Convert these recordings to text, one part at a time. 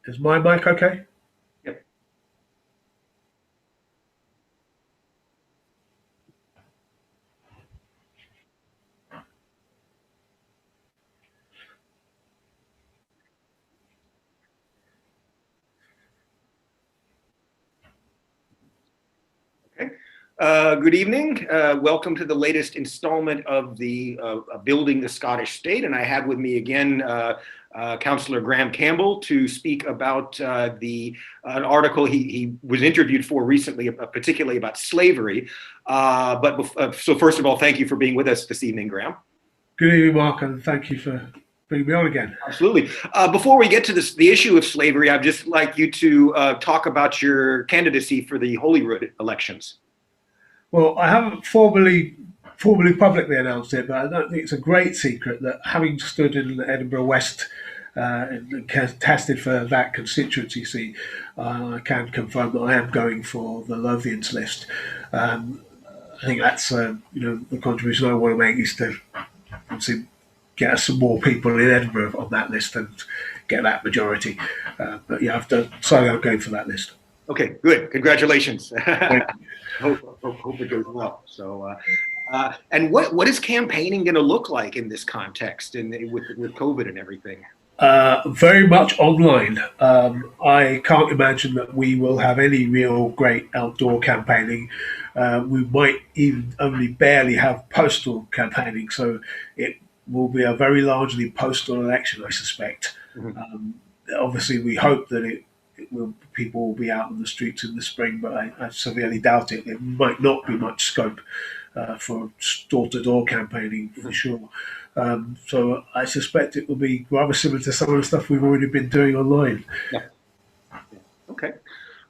Is my mic okay? Yep. Okay. Good evening. Welcome to the latest installment of the Building the Scottish State. And I have with me again Councillor Graham Campbell to speak about an article he was interviewed for recently, particularly about slavery. So first of all, thank you for being with us this evening, Graham. Good evening, Mark, and thank you for bringing me on again. Absolutely. Before we get to the issue of slavery, I'd just like you to talk about your candidacy for the Holyrood elections. Well, I haven't formally publicly announced it, but I don't think it's a great secret that having stood in Edinburgh West and contested for that constituency seat, I can confirm that I am going for the Lothians list. I think that's the contribution I want to make is to obviously get us some more people in Edinburgh on that list and get that majority. But yeah, I've decided I'm going for that list. Okay, good. Congratulations. Hope it goes well. So, and what is campaigning going to look like in this context and with COVID and everything? Very much online. I can't imagine that we will have any real great outdoor campaigning. We might even only barely have postal campaigning, so it will be a very largely postal election, I suspect. Mm-hmm. Obviously, we hope that people will be out on the streets in the spring, but I severely doubt it. There might not be much scope for door-to-door campaigning for sure. So I suspect it will be rather similar to some of the stuff we've already been doing online. Yeah. Okay.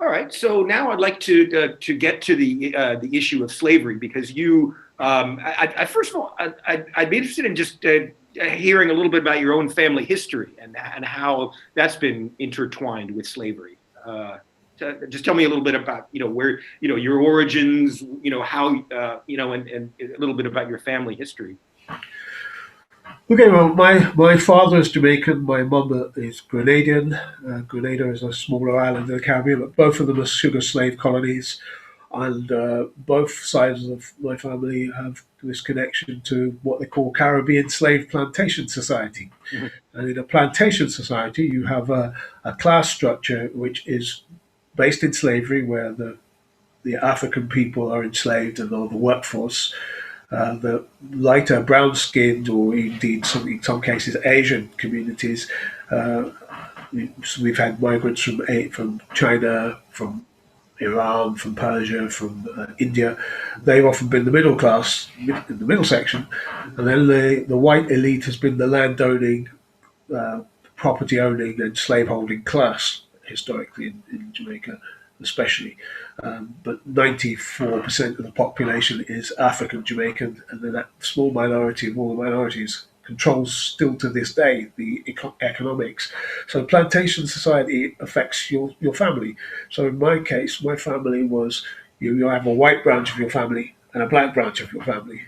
All right. So now I'd like to get to the issue of slavery, because you, first of all, I'd be interested in just hearing a little bit about your own family history and how that's been intertwined with slavery. Just tell me a little bit about where your origins, how and a little bit about your family history. Okay, well, my father is Jamaican, my mum is Grenadian. Grenada is a smaller island in the Caribbean, but both of them are sugar slave colonies. And both sides of my family have this connection to what they call Caribbean Slave Plantation Society. Mm-hmm. And in a plantation society, you have a class structure which is based in slavery, where the African people are enslaved and are the workforce. The lighter brown-skinned, or indeed in some cases Asian communities, we've had migrants from China, from Iran, from Persia, from India. They've often been the middle class, in the middle section, and then the white elite has been the land-owning, property-owning and slave-holding class, historically in Jamaica especially. But 94% of the population is African Jamaican, and then that small minority of all the minorities controls still to this day the economics. So plantation society affects your family. So in my case, my family was, you have a white branch of your family and a black branch of your family,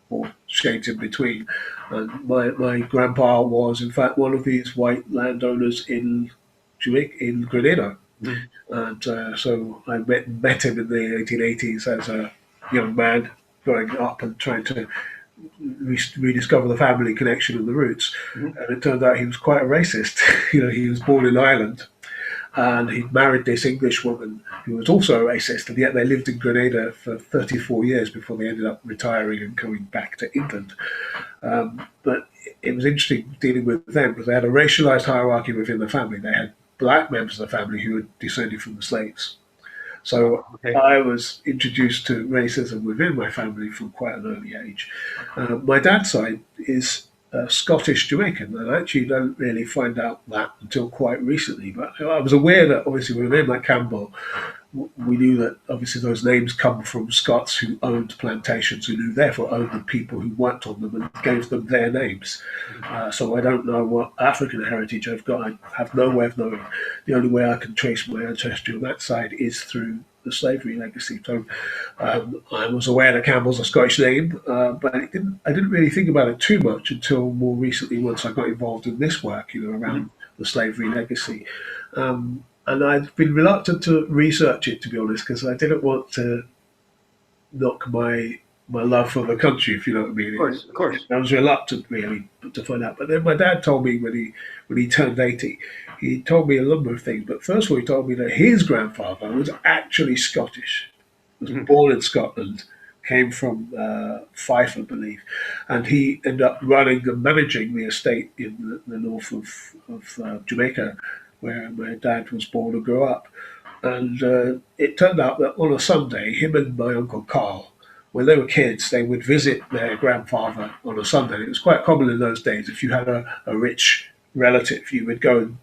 or shades in between. And my grandpa was in fact one of these white landowners in Jamaica, in Grenada. Mm-hmm. And so I met him in the 1880s as a young man growing up and trying to rediscover the family connection and the roots. Mm-hmm. And it turned out he was quite a racist. He was born in Ireland, and he married this English woman who was also a racist, and yet they lived in Grenada for 34 years before they ended up retiring and coming back to England. But it was interesting dealing with them, because they had a racialized hierarchy within the family. They had black members of the family who had descended from the slaves. So okay. I was introduced to racism within my family from quite an early age. My dad's side is Scottish Jamaican, and I actually don't really find out that until quite recently. But I was aware that obviously with a name like Campbell, we knew that obviously those names come from Scots who owned plantations, who therefore owned the people who worked on them and gave them their names. So I don't know what African heritage I've got. I have no way of knowing. The only way I can trace my ancestry on that side is through the slavery legacy. So I was aware that Campbell's a Scottish name, but I didn't really think about it too much until more recently, once I got involved in this work, around the slavery legacy. And I'd been reluctant to research it, to be honest, because I didn't want to knock my love for the country, if you know what I mean. Of course. I was reluctant, really, to find out. But then my dad told me when he turned 80, he told me a number of things. But first of all, he told me that his grandfather was actually Scottish. He was born in Scotland, came from Fife, I believe, and he ended up running and managing the estate in the north of Jamaica, where my dad was born and grew up. And it turned out that on a Sunday, him and my uncle Carl, when they were kids, they would visit their grandfather on a Sunday. It was quite common in those days. If you had a rich relative, you would go and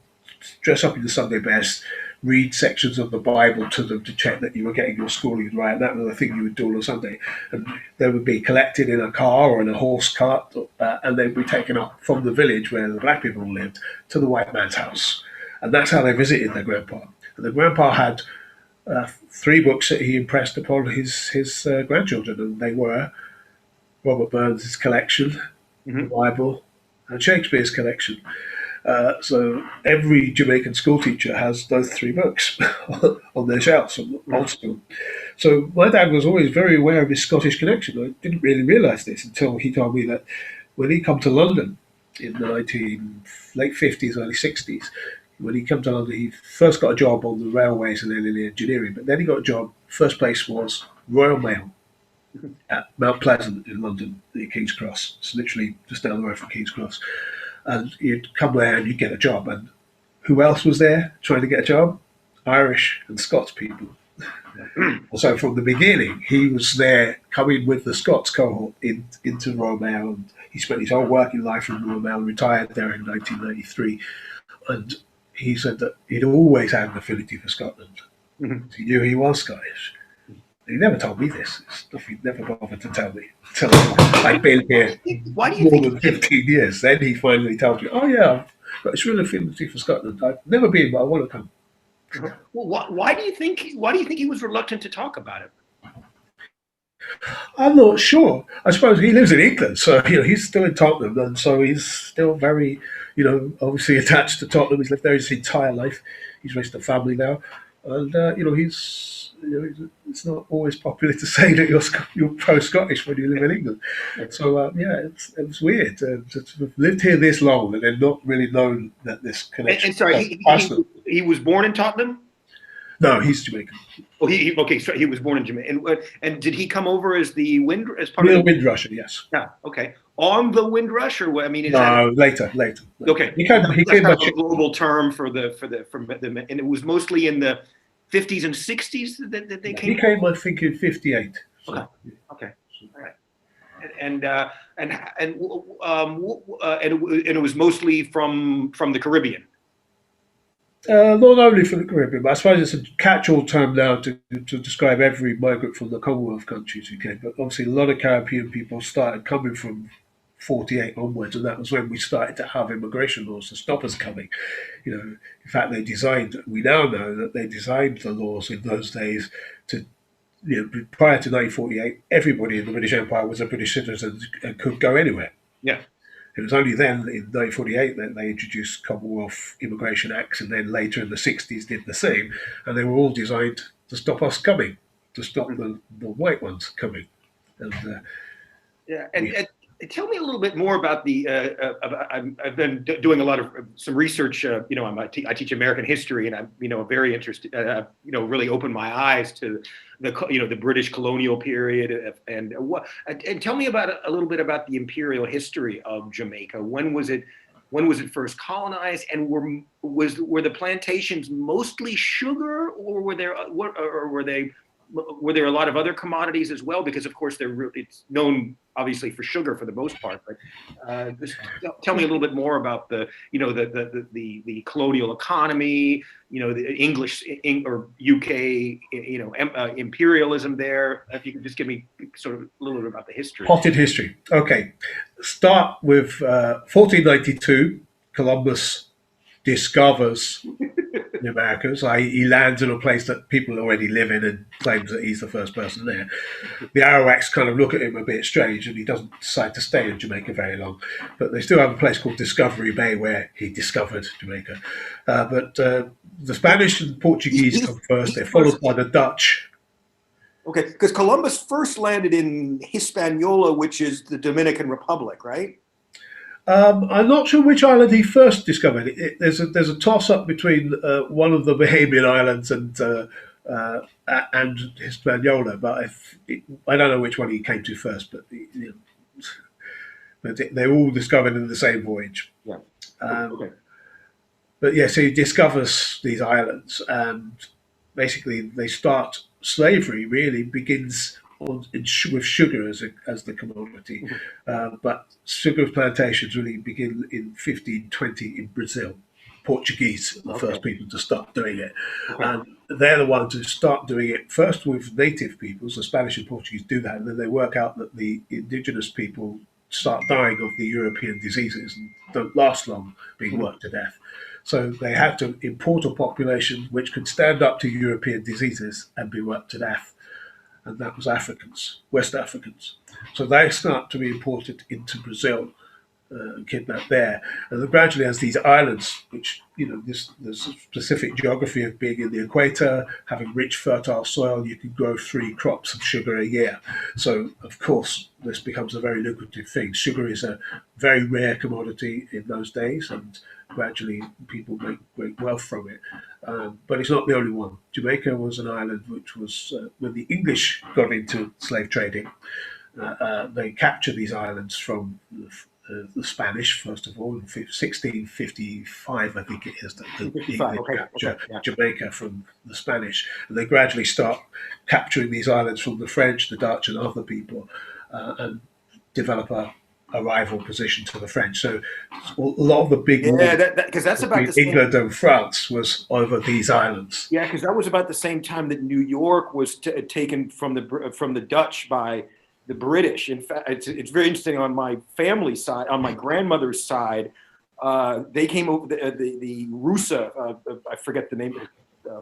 dress up in the Sunday best, read sections of the Bible to them to check that you were getting your schooling right. That was the thing you would do on a Sunday. And they would be collected in a car or in a horse cart, and they'd be taken up from the village where the black people lived to the white man's house. And that's how they visited their grandpa. And the grandpa had 3 books that he impressed upon his grandchildren, and they were Robert Burns' collection, the Bible, and Shakespeare's collection. So every Jamaican school teacher has those 3 books on their shelves from old school. So my dad was always very aware of his Scottish connection. I didn't really realise this until he told me that when he came to London in the late 50s, early 60s, when he came to London, he first got a job on the railways and then in the engineering, but then he got a job, first place was Royal Mail at Mount Pleasant in London, near King's Cross. It's literally just down the road from King's Cross. And you'd come there and you'd get a job. And who else was there trying to get a job? Irish and Scots people. So from the beginning, he was there coming with the Scots cohort into Royal Mail, and he spent his whole working life in Royal Mail, retired there in 1993. And he said that he'd always had an affinity for Scotland. He knew he was Scottish. He never told me this. It's stuff he'd never bothered to tell me. Until I'd been here more than 15 years. Then he finally told me, oh yeah, I've got this real affinity for Scotland. I've never been, but I want to come. Well, why do you think he was reluctant to talk about it? I'm not sure. I suppose he lives in England, so he's still in Tottenham, and so he's still very, obviously attached to Tottenham. He's lived there his entire life. He's raised a family now, and it's not always popular to say that you're pro-Scottish when you live in England. So it's weird to have lived here this long and then not really known that this connection. And sorry, he was born in Tottenham? No, he's Jamaican. Oh, so he was born in Jamaica. And did he come over as part of the Windrusher? Yes. Yeah. Okay. On the Windrush, or what? I mean, later. Okay. He came a global term for and it was mostly in the 50s and 60s that they came. He came, I think, in 58. So. Okay. All right. And it was mostly from the Caribbean. Not only for the Caribbean, but I suppose it's a catch-all term now to describe every migrant from the Commonwealth countries who came. But obviously, a lot of Caribbean people started coming from 48 onwards, and that was when we started to have immigration laws to stop us coming. In fact, we now know that they designed the laws in those days to, prior to 1948, everybody in the British Empire was a British citizen and could go anywhere. Yeah. It was only then, in 1948, that they introduced Commonwealth Immigration Acts, and then later in the 60s did the same, and they were all designed to stop us coming, to stop the white ones coming. And tell me a little bit more about the. I've been doing a lot of some research. I teach American history, and I'm very interested. Really opened my eyes to the British colonial period, and tell me a little bit about the imperial history of Jamaica. When was it first colonized, and were the plantations mostly sugar, or were there a lot of other commodities as well? Because of course it's known obviously for sugar for the most part, but just tell me a little bit more about the colonial economy, the English or UK imperialism there. If you could just give me sort of a little bit about the history. Potted history. Okay, start with 1492. Columbus discovers the Americas, i.e. he lands in a place that people already live in and claims that he's the first person there. The Arawaks kind of look at him a bit strange, and he doesn't decide to stay in Jamaica very long. But they still have a place called Discovery Bay where he discovered Jamaica. But the Spanish and Portuguese come first. They're followed by the Dutch. Okay, because Columbus first landed in Hispaniola, which is the Dominican Republic, right? I'm not sure which island he first discovered. There's a toss up between one of the Bahamian islands and Hispaniola, but I don't know which one he came to first. But but they're all discovered in the same voyage. Yeah. Okay. But yeah, so he discovers these islands, and basically they start. Slavery really begins with sugar as the commodity, but sugar plantations really begin in 1520 in Brazil. Portuguese are the first people to start doing it, and they're the ones who start doing it first with native peoples. The Spanish and Portuguese do that, and then they work out that the indigenous people start dying of the European diseases and don't last long, being worked to death. So they had to import a population which could stand up to European diseases and be worked to death. And that was Africans, West Africans. So they start to be imported into Brazil, kidnapped there. And then gradually as these islands, which, there's a specific geography of being in the equator, having rich fertile soil, you can grow 3 crops of sugar a year. So of course, this becomes a very lucrative thing. Sugar is a very rare commodity in those days, and gradually people make great wealth from it. But it's not the only one. Jamaica was an island which was, when the English got into slave trading, they captured these islands from the Spanish, first of all, in 1655, I think it is, that the English capture Jamaica from the Spanish. And they gradually start capturing these islands from the French, the Dutch, and other people, and develop a rival position to the French. So a lot of the big war because that's about the same, England and France was over these islands. Yeah, because that was about the same time that New York was taken from the Dutch by the British. In fact, it's very interesting. On my family side, on my grandmother's side, they came over the Rusa. I forget the name.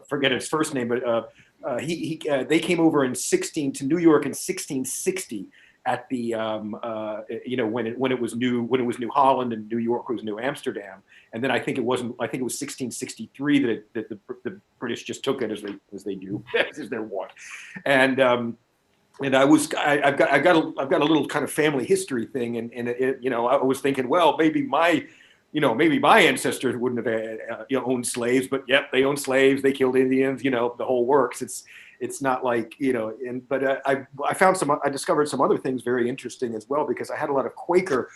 Forget his first name, but they came over to New York in 1660. At the when it was New Holland and New York was New Amsterdam, and then I think it was 1663 that the British just took it as they do as their want, and I've got a little kind of family history thing, and I was thinking, well, maybe my ancestors wouldn't have owned slaves, but yep, they owned slaves, they killed Indians, the whole works. It's not like, but I discovered some other things very interesting as well, because I had a lot of Quaker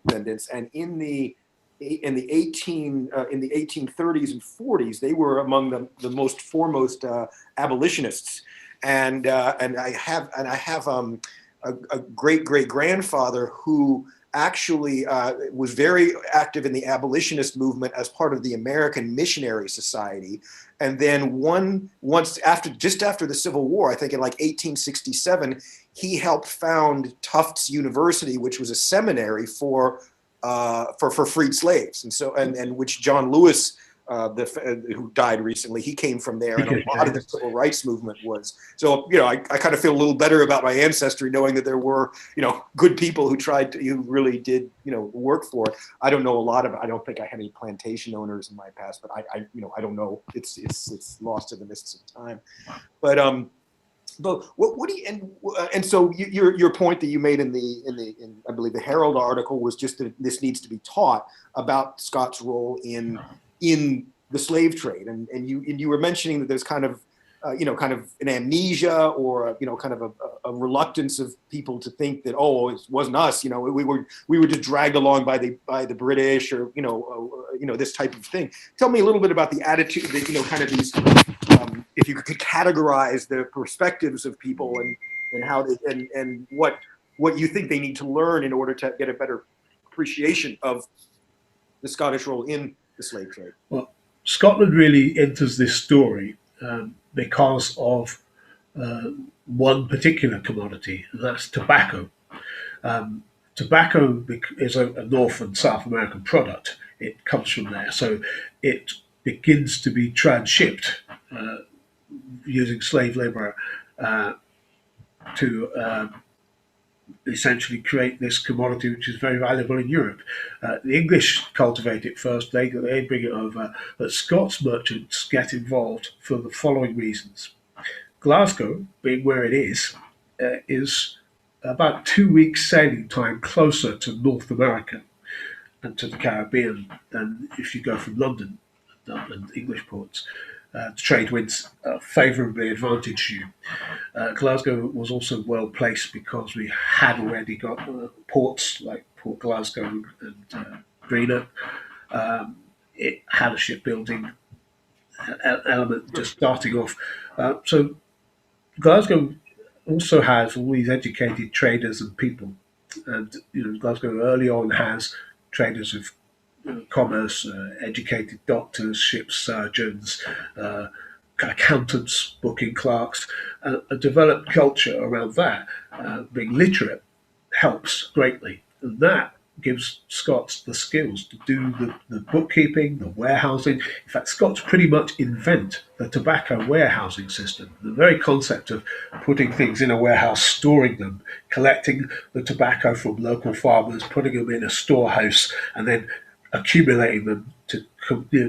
descendants, and in the 1830s and 40s, they were among the most foremost abolitionists, and I have a great grandfather who actually was very active in the abolitionist movement as part of the American Missionary Society. And then just after the Civil War, I think in like 1867, he helped found Tufts University, which was a seminary for freed slaves. And so, and which John Lewis, who died recently, he came from there, and a lot of the civil rights movement was. So, I kind of feel a little better about my ancestry, knowing that there were, good people who really did, work for it. I don't know a lot I don't think I had any plantation owners in my past, but I don't know. It's lost in the mists of time. But what do you, and so your point that you made in I believe the Herald article was just that this needs to be taught about Scott's role in the slave trade, and you were mentioning that there's kind of an amnesia, or kind of a reluctance of people to think that, oh, it wasn't us, we were just dragged along by the British, or this type of thing. Tell me a little bit about the attitude that kind of these, if you could categorize the perspectives of people, and how they, and what you think they need to learn in order to get a better appreciation of the Scottish role in the slave trade. Well, Scotland really enters this story because of one particular commodity, and that's tobacco. Tobacco is a North and South American product. it comes from there. So it begins to be transshipped using slave labor to essentially create this commodity which is very valuable in Europe. The English cultivate it first, they bring it over, but Scots merchants get involved for the following reasons. Glasgow, being where it is about 2 weeks sailing time closer to North America and to the Caribbean than if you go from London and English ports. Trade winds favourably advantage you. Glasgow was also well placed because we had already got ports like Port Glasgow and Greenock. It had a shipbuilding element just starting off. So Glasgow also has all these educated traders and people. And Glasgow early on has traders of commerce, educated doctors, ship surgeons, accountants, booking clerks, a developed culture around that. Being literate helps greatly, and that gives Scots the skills to do the bookkeeping, the warehousing. In fact, Scots pretty much invent the tobacco warehousing system. The very concept of putting things in a warehouse, storing them, collecting the tobacco from local farmers, putting them in a storehouse, and then accumulating them to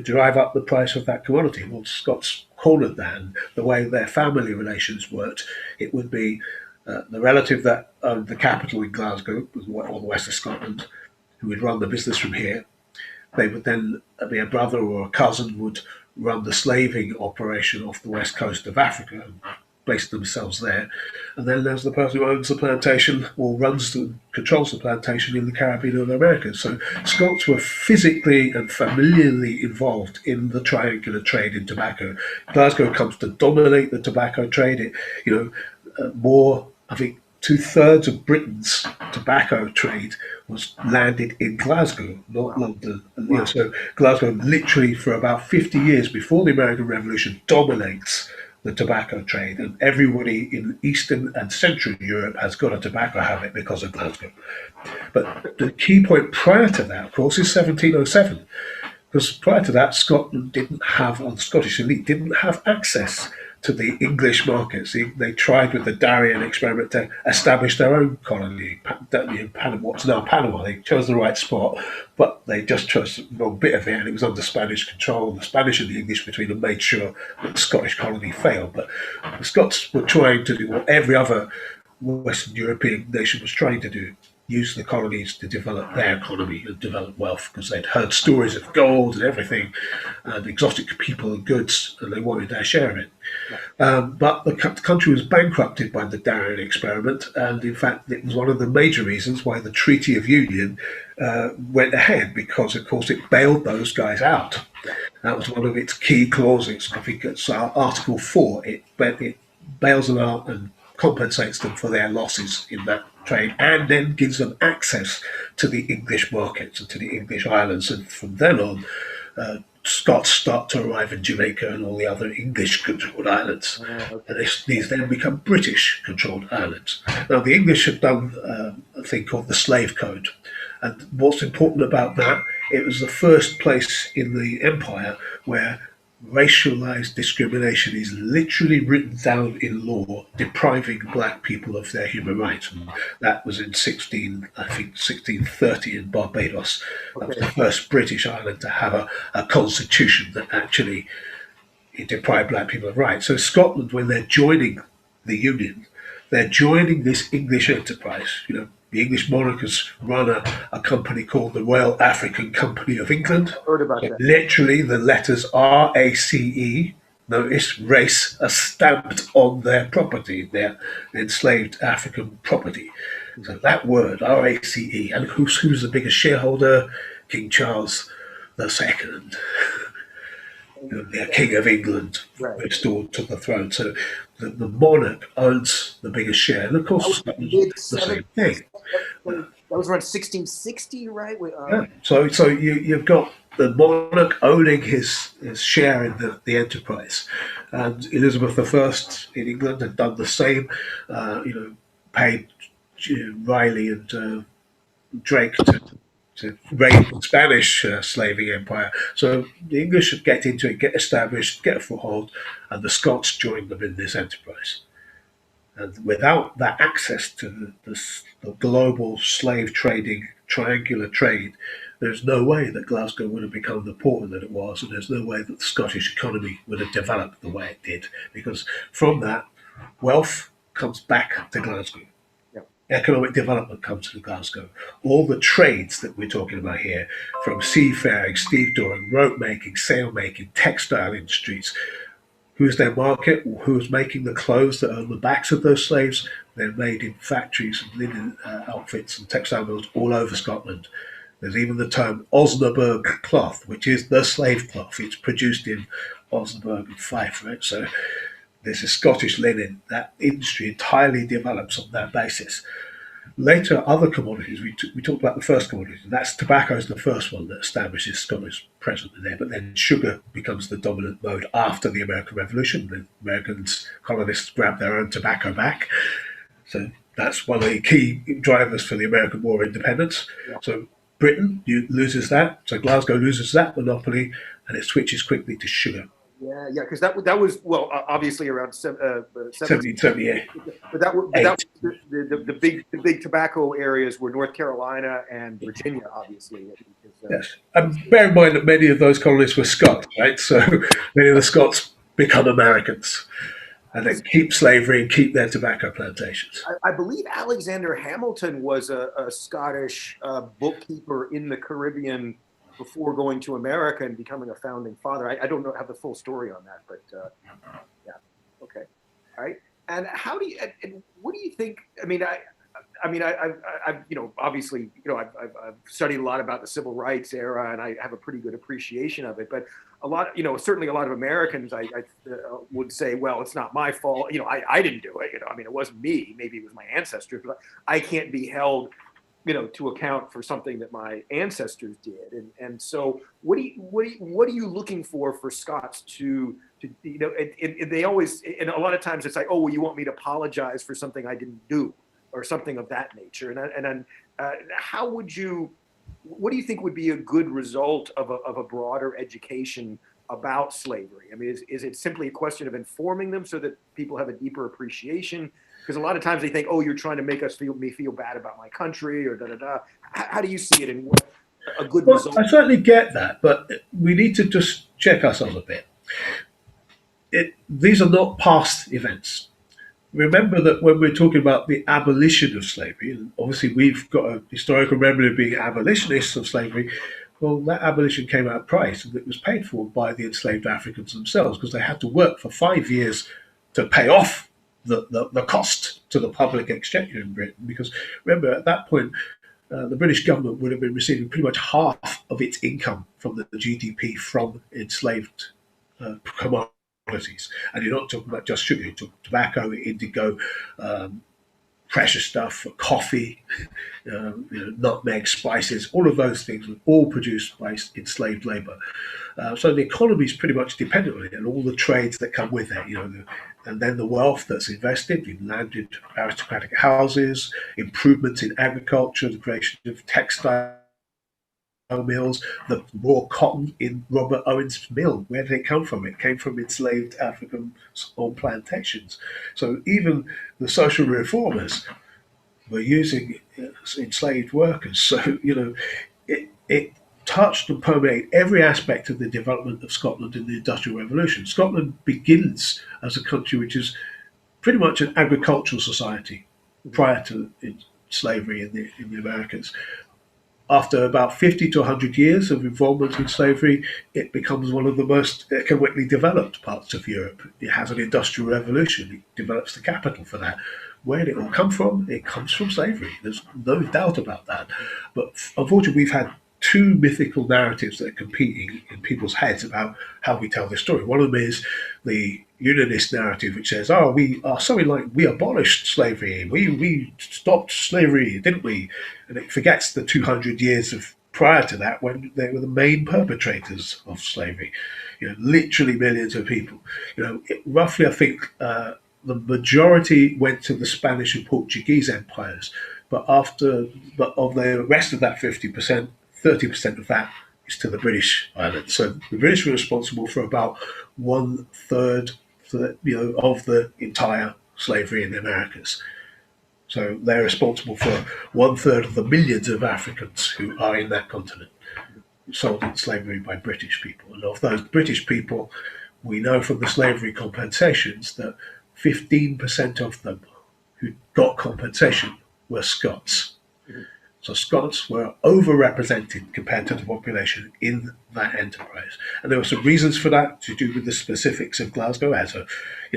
drive up the price of that commodity. Well, Scots cornered that, and the way their family relations worked, it would be the relative that owned the capital in Glasgow, or the west of Scotland, who would run the business from here. They would then be a brother or a cousin would run the slaving operation off the west coast of Africa and base themselves there. And then there's the person who owns the plantation or controls the plantation in the Caribbean and the Americas. So Scots were physically and familiarly involved in the triangular trade in tobacco. Glasgow comes to dominate the tobacco trade. More, I think, 2/3 of Britain's tobacco trade was landed in Glasgow, not London. And, so Glasgow literally for about 50 years before the American Revolution dominates the tobacco trade, and everybody in Eastern and Central Europe has got a tobacco habit because of Glasgow. But the key point prior to that, of course, is 1707, because prior to that, Scotland didn't have, or the Scottish elite didn't have access to the English markets. They tried with the Darien experiment to establish their own colony, what's now Panama. They chose the right spot, but they just chose the wrong bit of it, and it was under Spanish control. The Spanish and the English between them made sure that the Scottish colony failed. But the Scots were trying to do what every other Western European nation was trying to do: use the colonies to develop their economy and develop wealth, because they'd heard stories of gold and everything, and exotic people and goods, and they wanted their share of it. But the country was bankrupted by the Darien experiment, and in fact it was one of the major reasons why the Treaty of Union went ahead, because of course it bailed those guys out. That was one of its key clauses. I think it's Article 4. It bails them out and compensates them for their losses in that trade, and then gives them access to the English markets and to the English islands. And from then on, Scots start to arrive in Jamaica and all the other English-controlled islands. And these then become British-controlled islands. Now, the English have done a thing called the Slave Code. And what's important about that, it was the first place in the empire where racialized discrimination is literally written down in law, depriving black people of their human rights. And that was in 1630 in Barbados. That was the first British island to have a constitution that actually deprived black people of rights. So Scotland, when they're joining the Union, they're joining this English enterprise. The English monarchs run a company called the Royal African Company of England. Heard about that. Literally, the letters RACE, notice, race, are stamped on their property, their enslaved African property. So that word, RACE, and who's the biggest shareholder? King Charles II. The King of England, restored to the throne. So the monarch owns the biggest share. And of course, the same thing. That was around 1660, right? So you've got the monarch owning his share in the enterprise. And Elizabeth I in England had done the same, paid Riley and Drake to to raid the Spanish slaving empire. So the English should get into it, get established, get a foothold, and the Scots join them in this enterprise. And without that access to the global slave trading, triangular trade, there's no way that Glasgow would have become the port that it was, and there's no way that the Scottish economy would have developed the way it did, because from that, wealth comes back to Glasgow. Economic development comes to Glasgow. All the trades that we're talking about here, from seafaring, stevedoring, rope making, sail making, textile industries, who's their market? Who's making the clothes that are on the backs of those slaves? They're made in factories and linen outfits and textile mills all over Scotland. There's even the term Osnaburg cloth, which is the slave cloth. It's produced in Osnaburg and Fife, right? So this is Scottish linen. That industry entirely develops on that basis. Later, other commodities, we talked about the first commodity, and that's tobacco is the first one that establishes Scotland's presence in there, but then sugar becomes the dominant mode after the American Revolution. The Americans, colonists grab their own tobacco back. So that's one of the key drivers for the American War of Independence. Yeah. So Britain loses that, so Glasgow loses that monopoly, and it switches quickly to sugar. Yeah, because that was, well, obviously around 1778. But that was the big tobacco areas were North Carolina and Virginia, obviously. Yes, and bear in mind that many of those colonists were Scots, right? So many of the Scots become Americans, and they keep slavery and keep their tobacco plantations. I believe Alexander Hamilton was a Scottish bookkeeper in the Caribbean before going to America and becoming a founding father. I don't have the full story on that, but yeah, okay, all right. And how do you? And what do you think? I mean, I've obviously, I've studied a lot about the civil rights era, and I have a pretty good appreciation of it. But a lot, certainly a lot of Americans, I would say, well, it's not my fault. I didn't do it. I mean, it wasn't me. Maybe it was my ancestors, but I can't be held to account for something that my ancestors did. And so what are you looking for Scots to they always, and a lot of times it's like, oh, well, you want me to apologize for something I didn't do or something of that nature. And how would you, what do you think would be a good result of a broader education about slavery? I mean, is it simply a question of informing them so that people have a deeper appreciation? Because a lot of times they think, oh, you're trying to make me feel bad about my country or da-da-da. How do you see it, and what a good result? I certainly get that, but we need to just check ourselves a bit. These are not past events. Remember that when we're talking about the abolition of slavery, and obviously we've got a historical memory of being abolitionists of slavery, well, that abolition came at a price, and it was paid for by the enslaved Africans themselves, because they had to work for 5 years to pay off the cost to the public exchequer in Britain. Because remember, at that point, the British government would have been receiving pretty much half of its income from the GDP from enslaved commodities. And you're not talking about just sugar, you're talking tobacco, indigo, precious stuff, coffee, nutmeg, spices, all of those things were all produced by enslaved labour. So the economy is pretty much dependent on it, and all the trades that come with it, and then the wealth that's invested in landed aristocratic houses, improvements in agriculture, the creation of textile mills, the raw cotton in Robert Owen's mill. Where did it come from? It came from enslaved Africans on plantations. So even the social reformers were using enslaved workers. So, it touched and permeated every aspect of the development of Scotland in the Industrial Revolution. Scotland begins as a country which is pretty much an agricultural society prior to slavery in the Americas. After about 50 to 100 years of involvement in slavery, it becomes one of the most economically developed parts of Europe. It has an industrial revolution. It develops the capital for that. Where did it all come from? It comes from slavery. There's no doubt about that. But unfortunately, we've had two mythical narratives that are competing in people's heads about how we tell this story. One of them is the Unionist narrative, which says, "Oh, we are something like we abolished slavery. We stopped slavery, didn't we?" And it forgets the 200 years of prior to that when they were the main perpetrators of slavery. Literally millions of people. Roughly, I think the majority went to the Spanish and Portuguese empires, but of the rest of that 50%. 30% of that is to the British Islands. So the British were responsible for about 1/3, of the entire slavery in the Americas. So they're responsible for 1/3 of the millions of Africans who are in that continent, sold in slavery by British people. And of those British people, we know from the slavery compensations that 15% of them who got compensation were Scots. So Scots were overrepresented compared to the population in that enterprise. And there were some reasons for that to do with the specifics of Glasgow.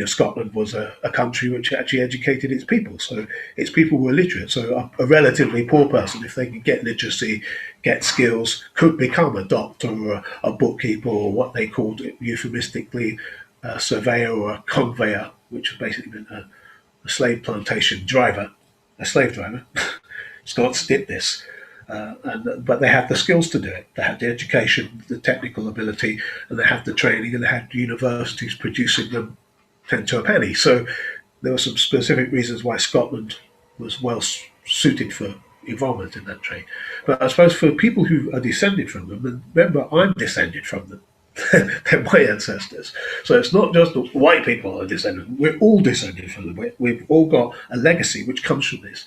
Scotland was a country which actually educated its people. So its people were literate. So a relatively poor person, if they could get literacy, get skills, could become a doctor or a bookkeeper or what they called it euphemistically a surveyor or a conveyor, which basically meant a slave plantation driver, a slave driver. Scots did this, but they had the skills to do it. They had the education, the technical ability, and they had the training, and they had universities producing them 10 to a penny. So there were some specific reasons why Scotland was well suited for involvement in that trade. But I suppose for people who are descended from them, and remember, I'm descended from them. They're my ancestors. So it's not just the white people who are descended. We're all descended from them. We've all got a legacy which comes from this.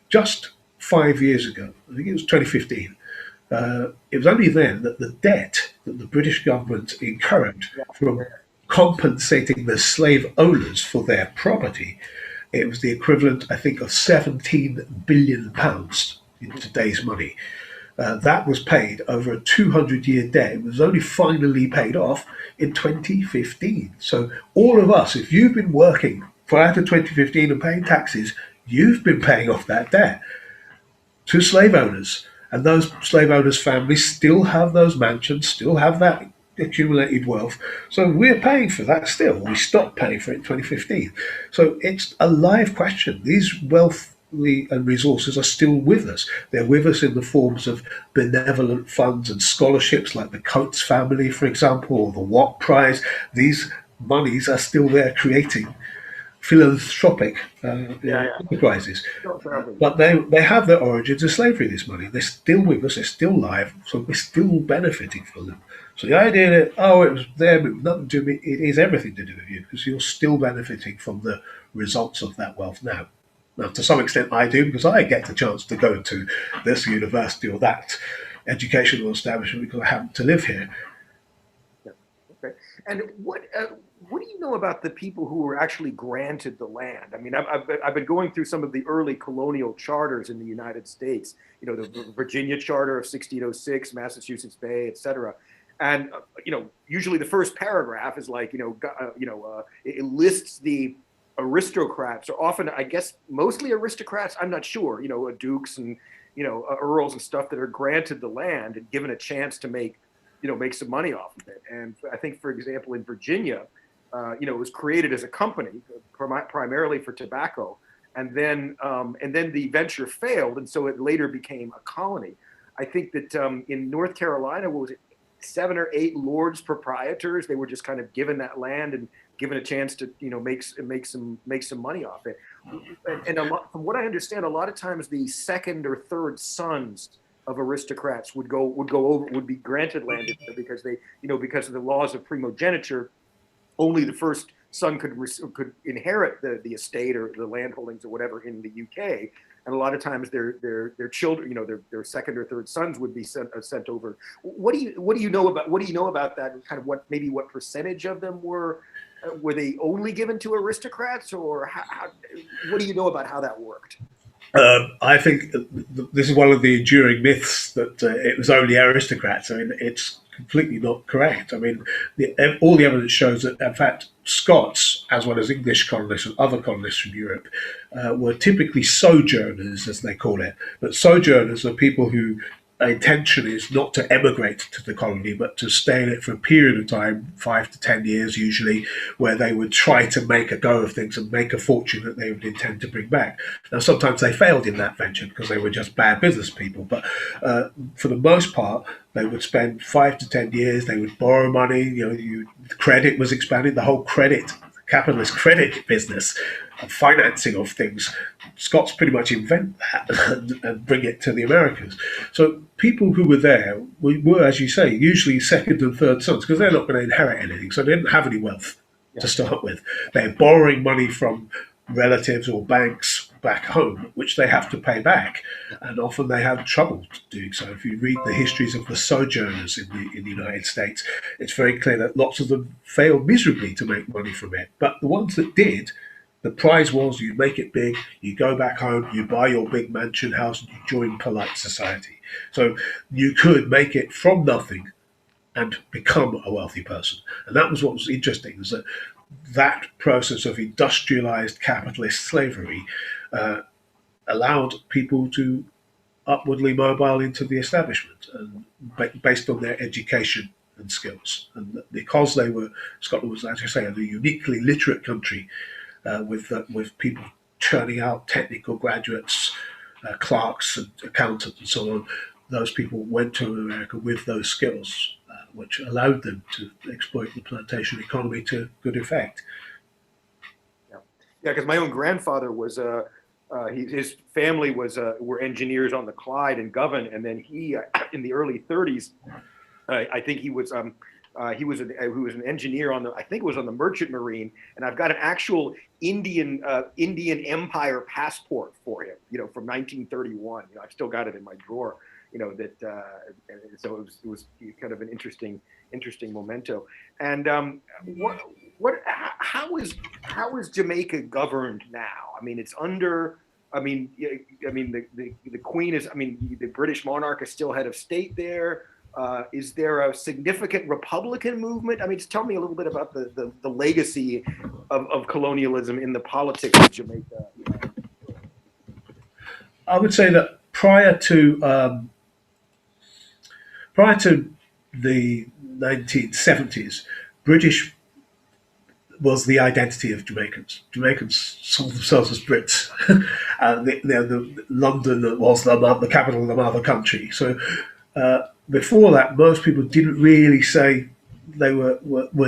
Just 5 years ago, I think it was 2015, it was only then that the debt that the British government incurred from compensating the slave owners for their property, it was the equivalent, I think, of £17 billion in today's money. That was paid over a 200-year debt. It was only finally paid off in 2015. So all of us, if you've been working prior to 2015 and paying taxes, you've been paying off that debt to slave owners, and those slave owners' families still have those mansions, still have that accumulated wealth. So we're paying for that still. We stopped paying for it in 2015. So it's a live question. These wealth and resources are still with us. They're with us in the forms of benevolent funds and scholarships like the Coates family, for example, or the Watt Prize. These monies are still there creating philanthropic enterprises. But they have their origins in slavery, this money. They're still with us, they're still live, so we're still benefiting from them. So the idea that, it was them, it was nothing to do with me, it is everything to do with you, because you're still benefiting from the results of that wealth now. Now, to some extent I do, because I get the chance to go to this university or that educational establishment because I happen to live here. Yeah. Okay. And what do you know about the people who were actually granted the land? I mean, I've been going through some of the early colonial charters in the United States, the Virginia Charter of 1606, Massachusetts Bay, et cetera. And, usually the first paragraph is like, it lists the aristocrats, or often, I guess, mostly aristocrats, I'm not sure, dukes and, earls and stuff that are granted the land and given a chance to make some money off of it. And I think, for example, in Virginia, it was created as a company primarily for tobacco, and then the venture failed, and so it later became a colony. I think that in North Carolina, what was it, 7 or 8 lords proprietors? They were just kind of given that land and given a chance to make some money off it. And from what I understand, a lot of times the second or third sons of aristocrats would be granted land because because of the laws of primogeniture. Only the first son could inherit the estate or the land holdings or whatever in the UK, and a lot of times their children, their second or third sons would be sent over. What do you know about that? And kind of what percentage of them were they only given to aristocrats, or what do you know about how that worked? I think this is one of the enduring myths that it was only aristocrats. I mean, it's completely not correct. I mean, all the evidence shows that, in fact, Scots, as well as English colonists and other colonists from Europe, were typically sojourners, as they call it. But sojourners are people who intention is not to emigrate to the colony, but to stay in it for a period of time, 5 to 10 years usually, where they would try to make a go of things and make a fortune that they would intend to bring back. Now, sometimes they failed in that venture because they were just bad business people, but for the most part, they would spend 5 to 10 years, they would borrow money, credit was expanded, the whole credit capitalist credit business, financing of things. Scots pretty much invent that and bring it to the Americans. So people who were there were, as you say, usually second and third sons, because they're not going to inherit anything, so they didn't have any wealth to start with. They're borrowing money from relatives or banks back home, which they have to pay back, and often they have trouble doing so. If you read the histories of the sojourners in the United States, it's very clear that lots of them failed miserably to make money from it. But the ones that did, the prize was you make it big, you go back home, you buy your big mansion house, and you join polite society. So you could make it from nothing and become a wealthy person. And that was what was interesting, is that process of industrialized capitalist slavery allowed people to upwardly mobile into the establishment, and based on their education and skills. And because Scotland was, as I say, a uniquely literate country, with people churning out technical graduates, clerks and accountants and so on, those people went to America with those skills, which allowed them to exploit the plantation economy to good effect. Yeah, because my own grandfather was his family were engineers on the Clyde and Govan, and then he in the early 30s, I think he was an engineer on I think it was on the Merchant Marine, and I've got an actual Indian Empire passport for him, from 1931. I've still got it in my drawer. So it was kind of an interesting memento. And how is Jamaica governed now? I mean, it's under. The Queen is. The British monarch is still head of state there. Is there a significant Republican movement? Just tell me a little bit about the legacy of colonialism in the politics of Jamaica. I would say that prior to the 1970s, British was the identity of Jamaicans. Jamaicans saw themselves as Brits, and London was the capital of the mother country. So before that, most people didn't really say they were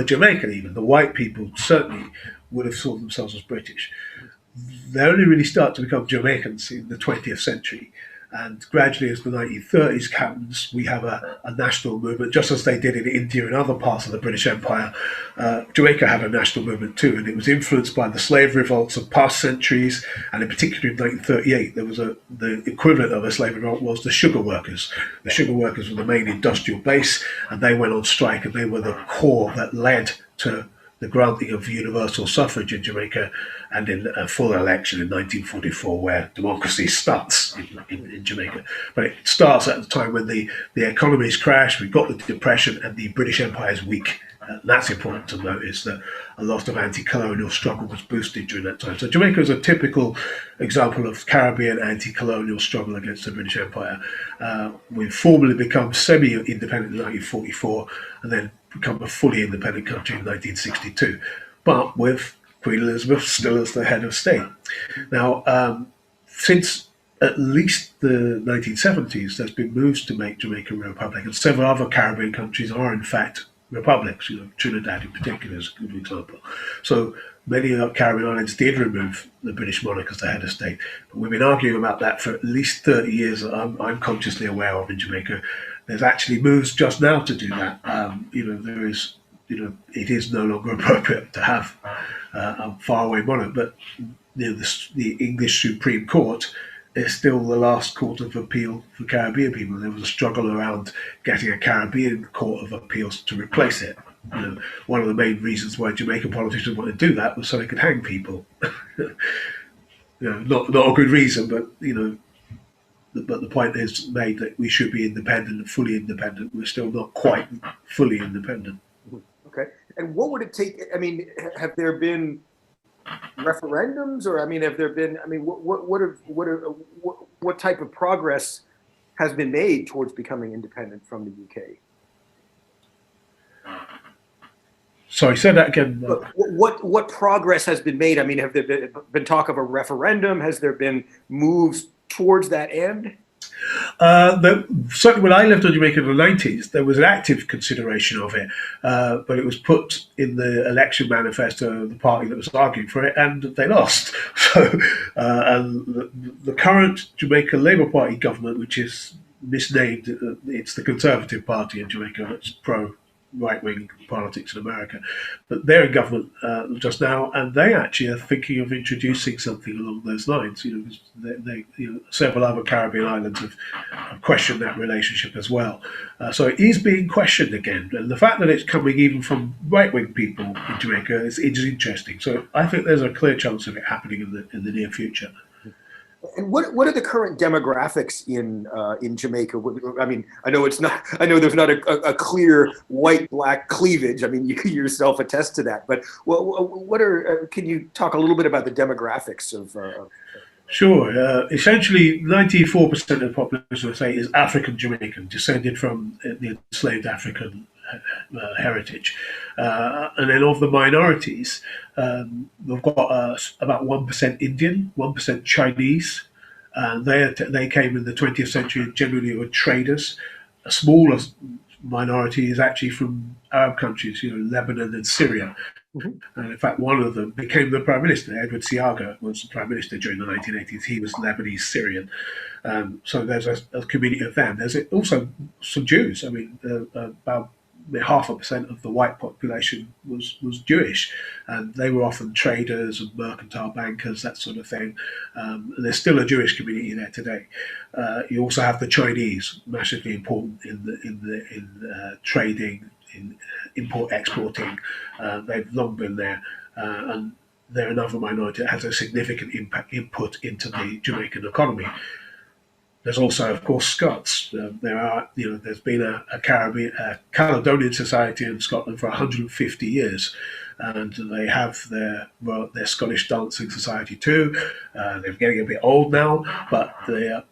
Jamaican. Even the white people certainly would have saw themselves as British. They only really start to become Jamaicans in the 20th century. And gradually, as the 1930s happens, we have a national movement, just as they did in India and other parts of the British Empire. Jamaica had a national movement too, and it was influenced by the slave revolts of past centuries. And in particular, in 1938, there was the equivalent of a slave revolt was the sugar workers. The sugar workers were the main industrial base, and they went on strike, and they were the core that led to the granting of universal suffrage in Jamaica, and in a full election in 1944, where democracy starts in Jamaica. But it starts at the time when the economies crash, we've got the Depression, and the British Empire is weak. And that's important to notice, that a lot of anti-colonial struggle was boosted during that time. So Jamaica is a typical example of Caribbean anti-colonial struggle against the British Empire. We've formally become semi-independent in 1944, and then become a fully independent country in 1962, but with Queen Elizabeth still as the head of state. Now, since at least the 1970s, there's been moves to make Jamaica a republic, and several other Caribbean countries are in fact republics. Trinidad in particular is a good example. So many of the Caribbean islands did remove the British monarch as the head of state, but we've been arguing about that for at least 30 years that I'm consciously aware of in Jamaica. There's actually moves just now to do that. There is, it is no longer appropriate to have a faraway monarch, but the English Supreme Court is still the last court of appeal for Caribbean people. There was a struggle around getting a Caribbean court of appeals to replace it. One of the main reasons why Jamaican politicians wanted to do that was so they could hang people. Not a good reason, but But the point is made that we should be independent and fully independent. We're still not quite fully independent. Okay. And what would it take? Have there been referendums, or have there been? What type of progress has been made towards becoming independent from the UK? Sorry, say that again. What progress has been made? Have there been talk of a referendum? Has there been moves towards that end? Certainly when I lived on Jamaica in the 90s, there was an active consideration of it, but it was put in the election manifesto of the party that was arguing for it, and they lost. So, and the current Jamaica Labour Party government, which is misnamed, it's the Conservative Party in Jamaica that's pro right-wing politics in America, but they're in government just now, and they actually are thinking of introducing something along those lines. Several other Caribbean islands have questioned that relationship as well. So it is being questioned again, and the fact that it's coming even from right-wing people in Jamaica is interesting. So I think there's a clear chance of it happening in the near future. And what are the current demographics in Jamaica? I mean, I know it's not. I know there's not a clear white-black cleavage. I mean, you yourself attest to that. But what are? Can you talk a little bit about the demographics of? Sure. Essentially, 94% of the population, I say, is African Jamaican, descended from the enslaved African heritage. And then of the minorities, we've got about 1% Indian, 1% Chinese. They came in the 20th century, generally were traders. A smaller minority is actually from Arab countries, Lebanon and Syria. Mm-hmm. And in fact, one of them became the Prime Minister. Edward Seaga was the Prime Minister during the 1980s. He was Lebanese Syrian. So there's a community of them. There's also some Jews. I mean, about 0.5% of the white population was Jewish, and they were often traders and mercantile bankers, that sort of thing. And there's still a Jewish community there today. You also have the Chinese, massively important in trading, in import exporting. They've long been there, and they're another minority that has a significant input into the Jamaican economy. There's also, of course, Scots. There's been a Caledonian society in Scotland for 150 years, and they have their Scottish dancing society too. They're getting a bit old now, but the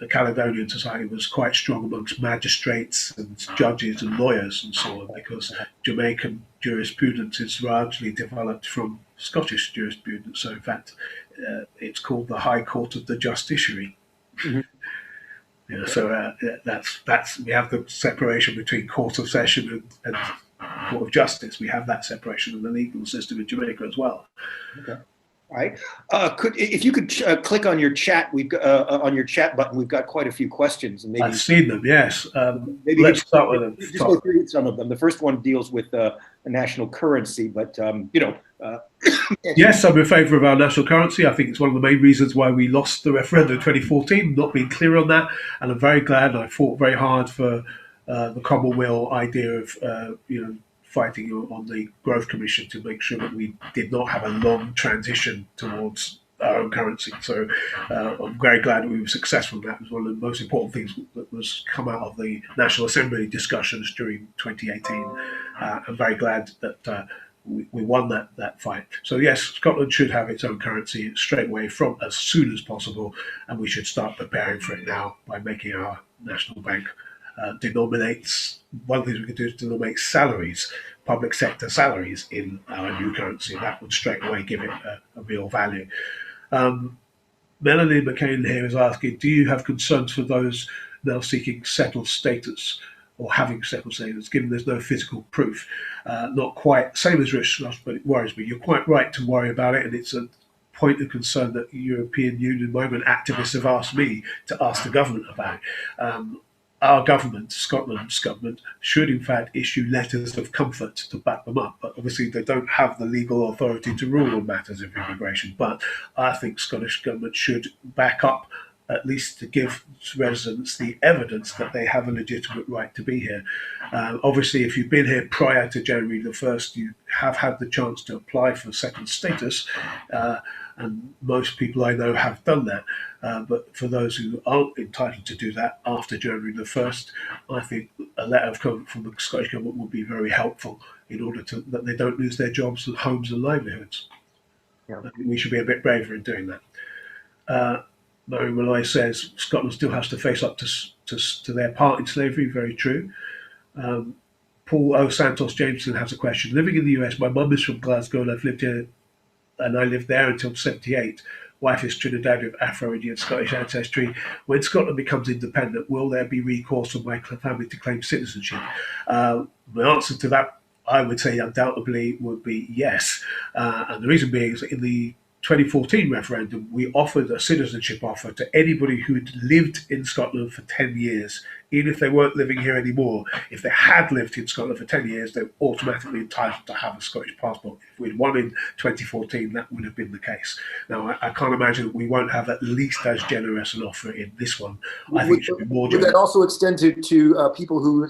Caledonian society was quite strong amongst magistrates and judges and lawyers and so on, because Jamaican jurisprudence is largely developed from Scottish jurisprudence. So, in fact, it's called the High Court of the Justiciary. Mm-hmm. So that's we have the separation between Court of Session and Court of Justice. We have that separation in the legal system in Jamaica as well. Okay. All right. If you could click on your chat, we've got, on your chat button. We've got quite a few questions, and maybe I've seen them. Yes. Maybe let's start with them. Just go through some of them. The first one deals with the national currency, but yes, I'm in favour of our national currency. I think it's one of the main reasons why we lost the referendum in 2014, not being clear on that. And I'm very glad I fought very hard for the Commonweal idea of, fighting on the Growth Commission to make sure that we did not have a long transition towards our own currency. So I'm very glad that we were successful in that. It was one of the most important things that was come out of the National Assembly discussions during 2018. I'm very glad that we won that fight. So yes, Scotland should have its own currency straight away from as soon as possible, and we should start preparing for it now by making our national bank denominates. One of the things we could do is denominate salaries, public sector salaries, in our new currency. That would straight away give it a real value. Melanie McCain here is asking, do you have concerns for those now seeking settled status or having settled status, given there's no physical proof? Not quite, same as Rich, but it worries me. You're quite right to worry about it, and it's a point of concern that the European Union migrant activists have asked me to ask the government about. Our government, Scotland's government, should in fact issue letters of comfort to back them up. But obviously they don't have the legal authority to rule on matters of immigration. But I think Scottish government should back up, at least to give residents the evidence that they have a legitimate right to be here. Obviously, if you've been here prior to January the 1st, you have had the chance to apply for settled status, and most people I know have done that. But for those who aren't entitled to do that after January the 1st, I think a letter of comfort from the Scottish government would be very helpful in order that they don't lose their jobs and homes and livelihoods. Yeah. I think we should be a bit braver in doing that. Mary Malloy says Scotland still has to face up to their part in slavery. Very true. Paul O. Santos Jameson has a question. Living in the US, my mum is from Glasgow and I've lived here, and I lived there until 78. wife is Trinidadian with Afro-Indian Scottish ancestry. When Scotland becomes independent, will there be recourse for my family to claim citizenship? The answer to that, I would say undoubtedly, would be yes. And the reason being is that in the 2014 referendum, we offered a citizenship offer to anybody who had lived in Scotland for 10 years, even if they weren't living here anymore. If they had lived in Scotland for 10 years, they were automatically entitled to have a Scottish passport. If we'd won in 2014, that would have been the case. Now, I can't imagine that we won't have at least as generous an offer in this one. I think it should be more generous. Would that also extend to people who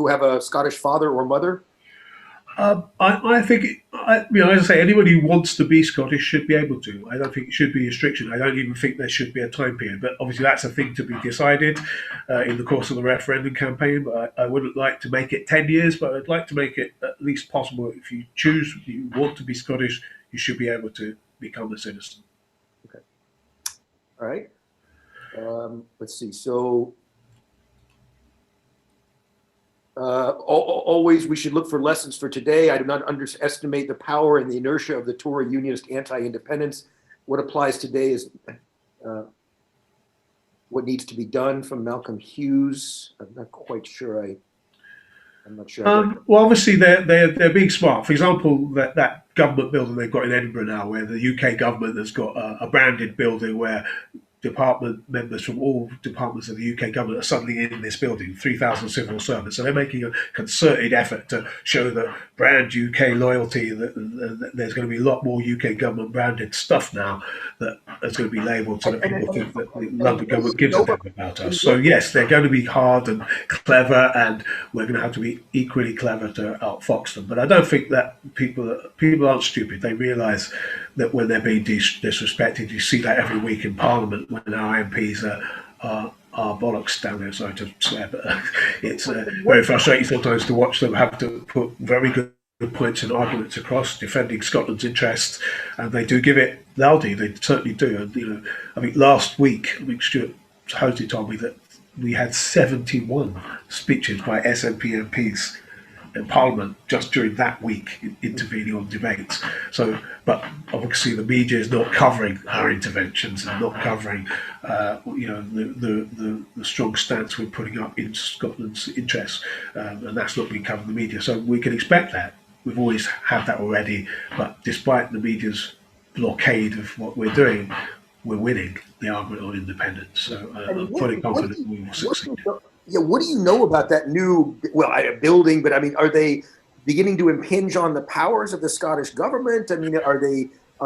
have a Scottish father or mother? I think, as I say, anybody who wants to be Scottish should be able to. I don't think it should be a restriction. I don't even think there should be a time period. But obviously that's a thing to be decided in the course of the referendum campaign. But I wouldn't like to make it 10 years, but I'd like to make it at least possible. If you choose, you want to be Scottish, you should be able to become a citizen. Okay. All right. Let's see. So... always we should look for lessons for today. I do not underestimate the power and the inertia of the Tory unionist anti-independence. What applies today is what needs to be done, from Malcolm Hughes. I'm not quite sure. I'm not sure. Well, obviously they're being smart. For example, that government building they've got in Edinburgh now, where the UK government has got a branded building where department members from all departments of the UK government are suddenly in this building, 3,000 civil servants. So they're making a concerted effort to show the brand UK loyalty, that there's going to be a lot more UK government branded stuff now that is going to be labelled so that people think that the London government gives a damn about us. So yes, they're going to be hard and clever, and we're going to have to be equally clever to outfox them. But I don't think that people aren't stupid. They realise that when they're being disrespected, you see that every week in Parliament when our MPs are bollocks down there. Sorry to swear, but it's very frustrating sometimes to watch them have to put very good points and arguments across, defending Scotland's interests, and they do give it loudly. They certainly do. And I think last week, Stuart Hosey told me that we had 71 speeches by SNP MPs in Parliament just during that week, intervening on debates. So, but obviously the media is not covering our interventions and not covering, the strong stance we're putting up in Scotland's interests, and that's not being covered in the media. So we can expect that. We've always had that already, but despite the media's blockade of what we're doing, we're winning the argument on independence. So I'm fully confident we will succeed. Yeah, what do you know about that new, building? But I mean, are they beginning to impinge on the powers of the Scottish government? I mean, are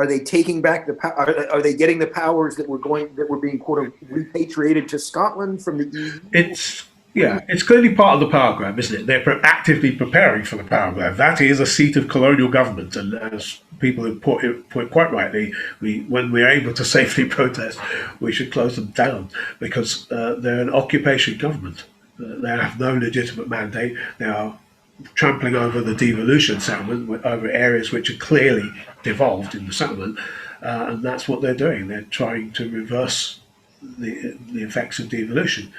they taking back the power? Are they getting the powers that were being quote repatriated to Scotland from the EU? It's clearly part of the power grab, isn't it? They're actively preparing for the power grab. That is a seat of colonial government, and as people have put quite rightly, when we're able to safely protest, we should close them down, because they're an occupation government. They have no legitimate mandate. They are trampling over the devolution settlement, over areas which are clearly devolved in the settlement, and that's what they're doing. They're trying to reverse the effects of devolution.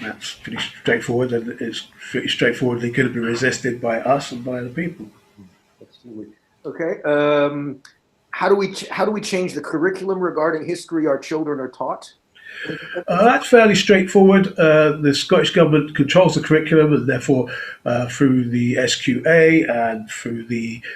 That's pretty straightforward, and it's pretty straightforwardly going to be resisted by us and by the people. Absolutely. Okay. How do we change the curriculum regarding history our children are taught? That's fairly straightforward. The Scottish Government controls the curriculum, and therefore through the SQA and through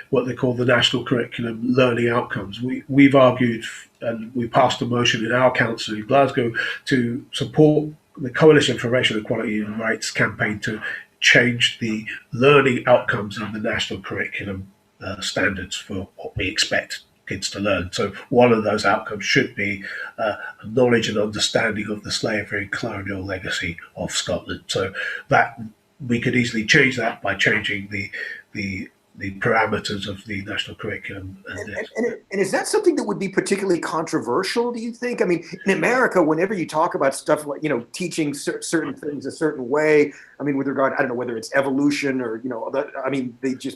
what they call the National Curriculum Learning Outcomes. We've argued, and we passed a motion in our council in Glasgow to support the Coalition for Racial Equality and Rights campaign to change the learning outcomes in the national curriculum standards for what we expect kids to learn. So one of those outcomes should be a knowledge and understanding of the slavery and colonial legacy of Scotland. So that we could easily change that by changing the parameters of the national curriculum. And is that something that would be particularly controversial, do you think? I mean, in America, whenever you talk about stuff like, teaching certain things a certain way, I mean, with regard, I don't know whether it's evolution or,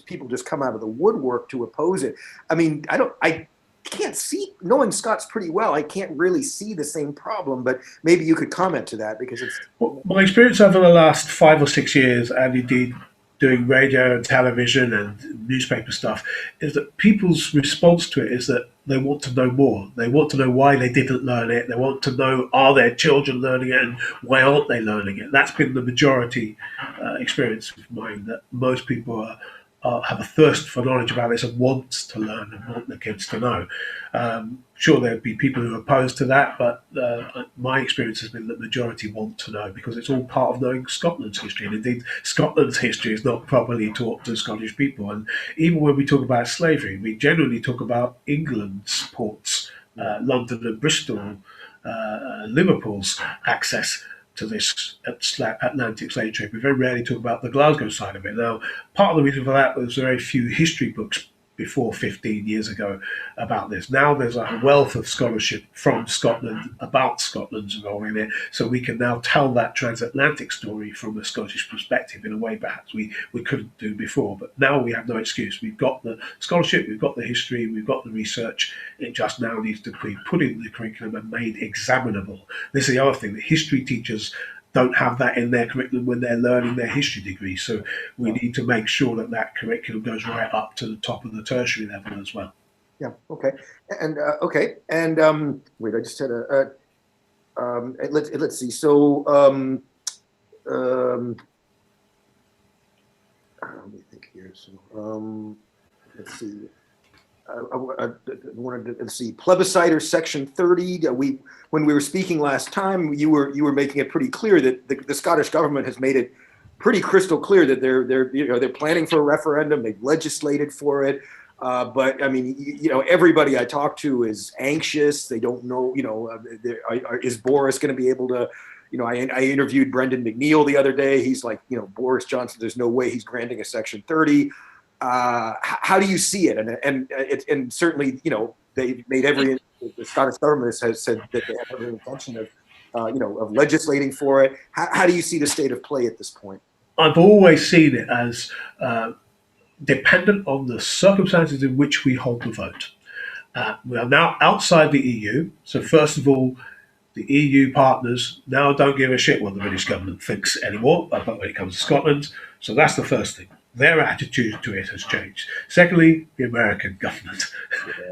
people just come out of the woodwork to oppose it. I mean, I can't see, knowing Scots pretty well, I can't really see the same problem, but maybe you could comment to that, because it's... Well, my experience over the last 5 or 6 years, and indeed doing radio and television and newspaper stuff, is that people's response to it is that they want to know more. They want to know why they didn't learn it. They want to know, are their children learning it, and why aren't they learning it? That's been the majority experience of mine, that most people have a thirst for knowledge about this and want to learn and want the kids to know. Sure, there'd be people who are opposed to that, but my experience has been that the majority want to know, because it's all part of knowing Scotland's history. And indeed, Scotland's history is not properly taught to Scottish people. And even when we talk about slavery, we generally talk about England's ports, London and Bristol, Liverpool's access to this Atlantic slave trade. We very rarely talk about the Glasgow side of it. Now, part of the reason for that was very few history books before 15 years ago about this. Now there's a wealth of scholarship from Scotland about Scotland's role in it, so we can now tell that transatlantic story from a Scottish perspective in a way perhaps we couldn't do before. But now we have no excuse. We've got the scholarship, we've got the history, we've got the research. It just now needs to be put in the curriculum and made examinable. This is the other thing, that history teachers don't have that in their curriculum when they're learning their history degree. So we need to make sure that that curriculum goes right up to the top of the tertiary level as well. Yeah. Okay. And wait, I just had let's see. So let me think here. So let's see. I wanted to, let's see, plebisciter section 30. When we were speaking last time, you were making it pretty clear that the Scottish government has made it pretty crystal clear that they're planning for a referendum. They've legislated for it. But I mean, everybody I talk to is anxious. They don't know, is Boris going to be able to? I interviewed Brendan McNeil the other day. He's like, Boris Johnson, there's no way he's granting a section 30. How do you see it? And certainly, they made the Scottish government has said that they have every intention of legislating for it. How do you see the state of play at this point? I've always seen it as dependent on the circumstances in which we hold the vote. We are now outside the EU, so first of all, the EU partners now don't give a shit what the British government thinks anymore about when it comes to Scotland. So that's the first thing. Their attitude to it has changed. Secondly, the American government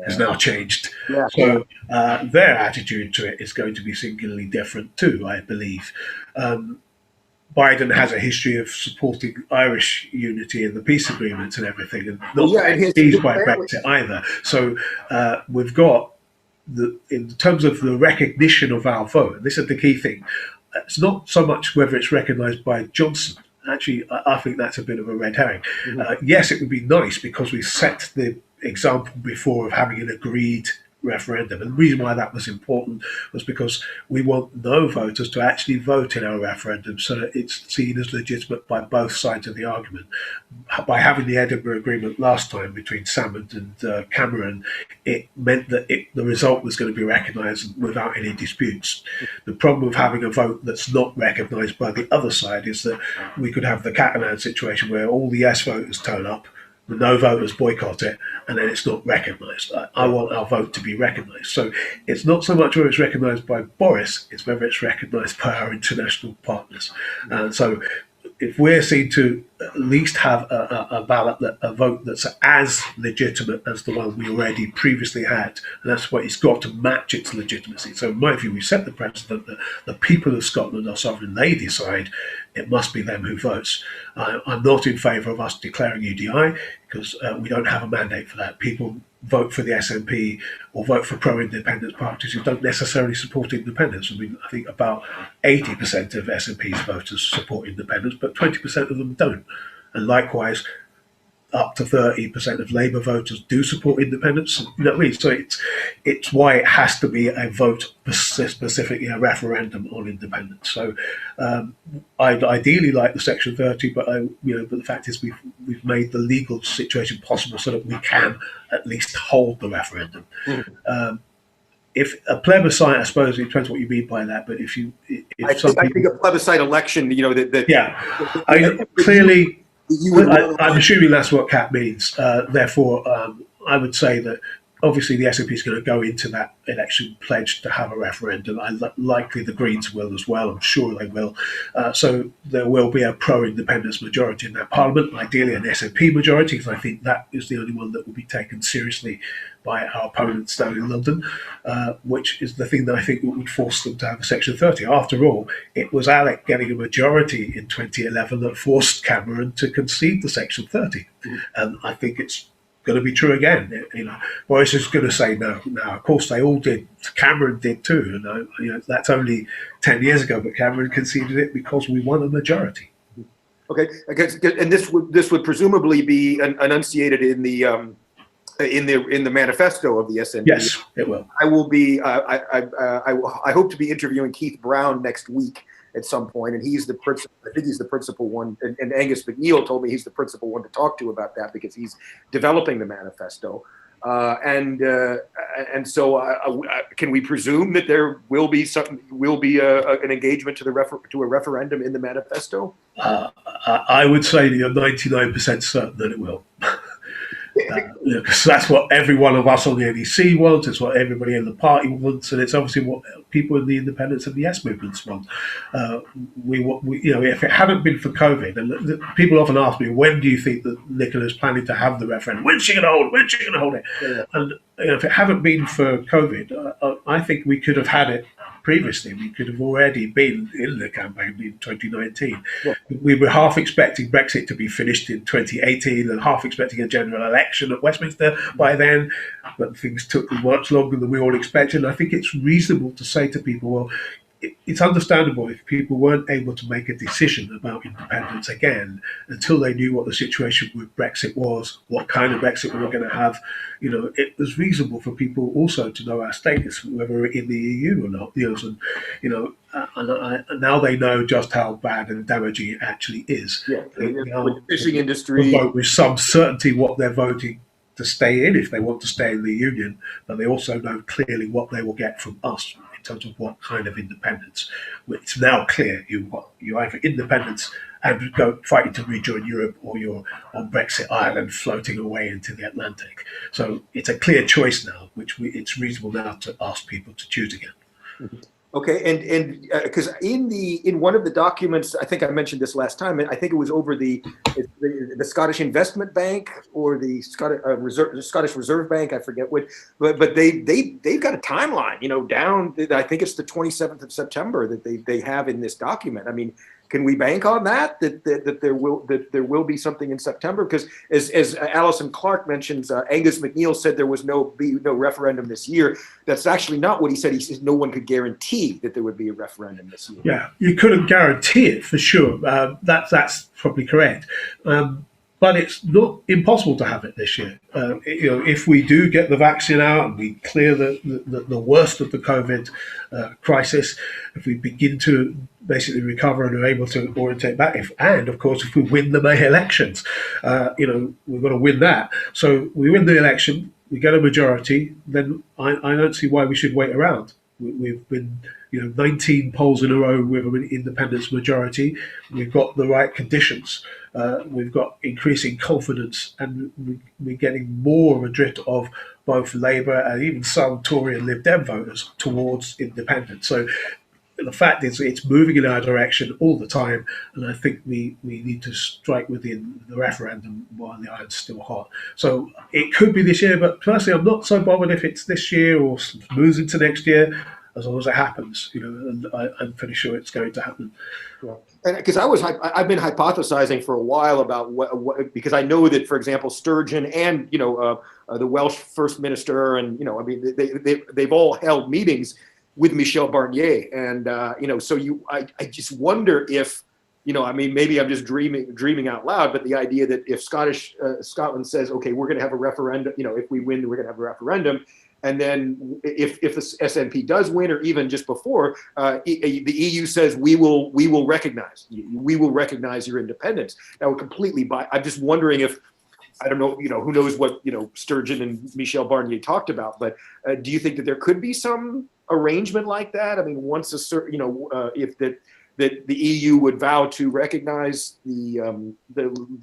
has now changed. Yeah. So their attitude to it is going to be singularly different too, I believe. Biden has a history of supporting Irish unity and the peace agreements and everything, and not pleased by Brexit either. So we've got, in terms of the recognition of our vote, and this is the key thing, it's not so much whether it's recognised by Johnson. Actually, I think that's a bit of a red herring. Yes, it would be nice because we set the example before of having an agreed referendum. And the reason why that was important was because we want no voters to actually vote in our referendum so that it's seen as legitimate by both sides of the argument. By having the Edinburgh Agreement last time between Salmond and Cameron, it meant that the result was going to be recognised without any disputes. The problem with having a vote that's not recognised by the other side is that we could have the Catalan situation where all the yes voters turn up, the no voters boycott it, and then it's not recognised. I want our vote to be recognised. So it's not so much whether it's recognised by Boris, it's whether it's recognised by our international partners. And so if we're seen to at least have a ballot, a vote that's as legitimate as the one we already previously had, and that's what it's got to match its legitimacy. So in my view, we set the precedent that the people of Scotland are sovereign. They decide. It must be them who votes. I'm not in favour of us declaring UDI because we don't have a mandate for that. People vote for the SNP or vote for pro-independence parties who don't necessarily support independence. I mean, I think about 80% of SNP's voters support independence, but 20% of them don't. And likewise, up to 30% of Labour voters do support independence. You know what I mean? So it's why it has to be a vote, specifically a referendum on independence. So I'd ideally like the Section 30, but but the fact is we've made the legal situation possible so that we can at least hold the referendum. If a plebiscite, I suppose it depends what you mean by that. But I think a plebiscite election, clearly. I'm assuming that's what CAP means. Therefore, I would say that obviously the SNP is going to go into that election pledged to have a referendum. Likely the Greens will as well. I'm sure they will. So there will be a pro-independence majority in that parliament, ideally an SNP majority, because I think that is the only one that will be taken seriously by our opponents down in London, which is the thing that I think would force them to have a Section 30. After all, it was Alec getting a majority in 2011 that forced Cameron to concede the Section 30. And I think it's going to be true again. Boris is going to say no. Now, of course, they all did. Cameron did too. And that's only 10 years ago, but Cameron conceded it because we won a majority. Okay, and this would presumably be enunciated in the manifesto of the SNP. Yes, it will. I will be. I hope to be interviewing Keith Brown next week at some point, and he's the principal. I think he's the principal one. And Angus McNeill told me he's the principal one to talk to about that because he's developing the manifesto. And so, can we presume that there will be an engagement to a referendum in the manifesto? I would say you're 99% certain that it will. Because that's what every one of us on the NEC wants, it's what everybody in the party wants, and it's obviously what people in the independence and the yes movements want. If it hadn't been for COVID, and people often ask me, when do you think that Nicola's planning to have the referendum? When's she going to hold it? When's she going to hold it? Yeah. And if it hadn't been for COVID, I think we could have had it previously. We could have already been in the campaign in 2019. Yeah. We were half expecting Brexit to be finished in 2018 and half expecting a general election at Westminster by then, but things took much longer than we all expected. And I think it's reasonable to say to people, well, it's understandable if people weren't able to make a decision about independence again until they knew what the situation with Brexit was, what kind of Brexit we were going to have. It was reasonable for people also to know our status, whether we're in the EU or not. And now they know just how bad and damaging it actually is. Yeah, the fishing industry vote with some certainty what they're voting to stay in if they want to stay in the union, but they also know clearly what they will get from us in terms of what kind of independence. It's now clear you either independence and go fighting to rejoin Europe, or you're on Brexit Island floating away into the Atlantic. So it's a clear choice now, which it's reasonable now to ask people to choose again. Mm-hmm. Okay, and because in one of the documents, I think I mentioned this last time, and I think it was over the Scottish Investment Bank or the Scottish Reserve Bank, I forget which, but they've got a timeline, down. I think it's the 27th of September that they have in this document. I mean, can we bank on that there will be something in September? Because as Alison Clark mentions, Angus McNeill said there was no referendum this year. That's actually not what he said. He said no one could guarantee that there would be a referendum this year. Yeah, you couldn't guarantee it for sure. That's probably correct. But it's not impossible to have it this year. If we do get the vaccine out and we clear the worst of the COVID crisis, if we begin to basically recover and are able to orientate back, and of course, if we win the May elections, we've got to win that. So we win the election, we get a majority, then I don't see why we should wait around. We've been 19 polls in a row with an independence majority. We've got the right conditions. We've got increasing confidence, and we're getting more of a drift of both Labour and even some Tory and Lib Dem voters towards independence. So the fact is, it's moving in our direction all the time, and I think we need to strike within the referendum while the iron's still hot. So it could be this year, but personally, I'm not so bothered if it's this year or moves into next year, as long as it happens. And I'm pretty sure it's going to happen. Yeah. And because I've been hypothesizing for a while about what because I know that, for example, Sturgeon and the Welsh First Minister and they've all held meetings with Michel Barnier, and I just wonder if maybe I'm just dreaming out loud, but the idea that if Scotland says, okay, we're going to have a referendum, if we win, we're going to have a referendum, and then if the SNP does win, or even just before, the EU says we will recognize your independence. That would completely I'm just wondering if, I don't know, who knows what Sturgeon and Michel Barnier talked about, but do you think that there could be some arrangement like that? I mean, once a certain, if that the EU would vow to recognize the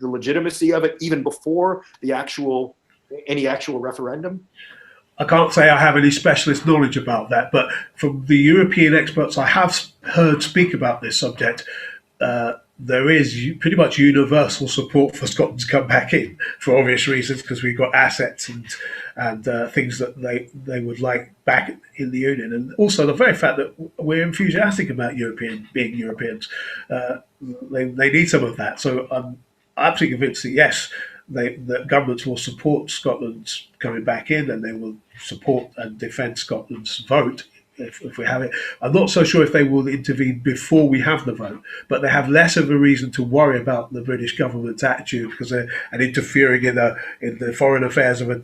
legitimacy of it even before any actual referendum? I can't say I have any specialist knowledge about that, but from the European experts I have heard speak about this subject, there is pretty much universal support for Scotland to come back in for obvious reasons, because we've got assets and things that they would like back in the Union, and also the very fact that we're enthusiastic about being Europeans. They need some of that. So I'm absolutely convinced that yes, that governments will support Scotland's coming back in, and they will support and defend Scotland's vote if we have it. I'm not so sure if they will intervene before we have the vote, but they have less of a reason to worry about the British government's attitude because they're interfering in the foreign affairs of a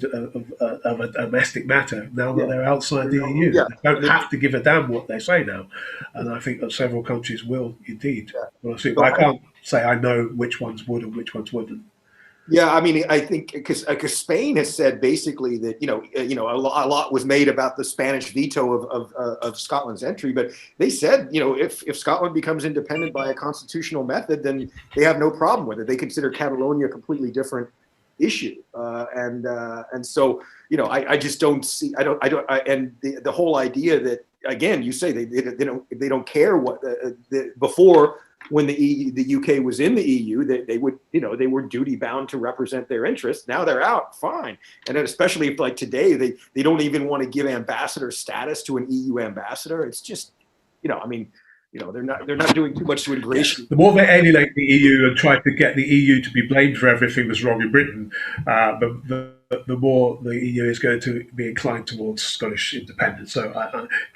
domestic matter now that they're outside the EU. Yeah. They don't have to give a damn what they say now, and I think that several countries will indeed. Well, I can't say I know which ones would and which ones wouldn't. Yeah, I mean, I think because Spain has said basically that a lot was made about the Spanish veto of Scotland's entry, but they said if Scotland becomes independent by a constitutional method, then they have no problem with it. They consider Catalonia a completely different issue, and so I just don't see and the whole idea that, again, you say they don't care what before. When the UK was in the EU, they were duty bound to represent their interests. Now they're out, fine. And then especially if, like today, they don't even want to give ambassador status to an EU ambassador. It's just, they're not doing too much to ingratiate. The more they alienate the EU and try to get the EU to be blamed for everything that's wrong in Britain, the more the EU is going to be inclined towards Scottish independence. So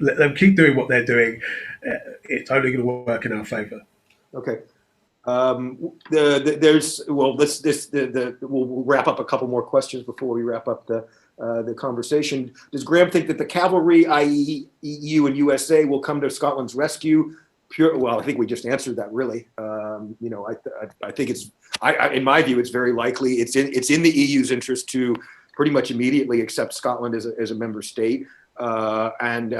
let them keep doing what they're doing. It's only going to work in our favour. Okay. We'll wrap up a couple more questions before we wrap up the conversation. Does Graham think that the cavalry, i.e. EU and USA, will come to Scotland's rescue? Well, I think we just answered that, really. I think in my view, it's very likely. It's in the EU's interest to pretty much immediately accept Scotland as a member state. And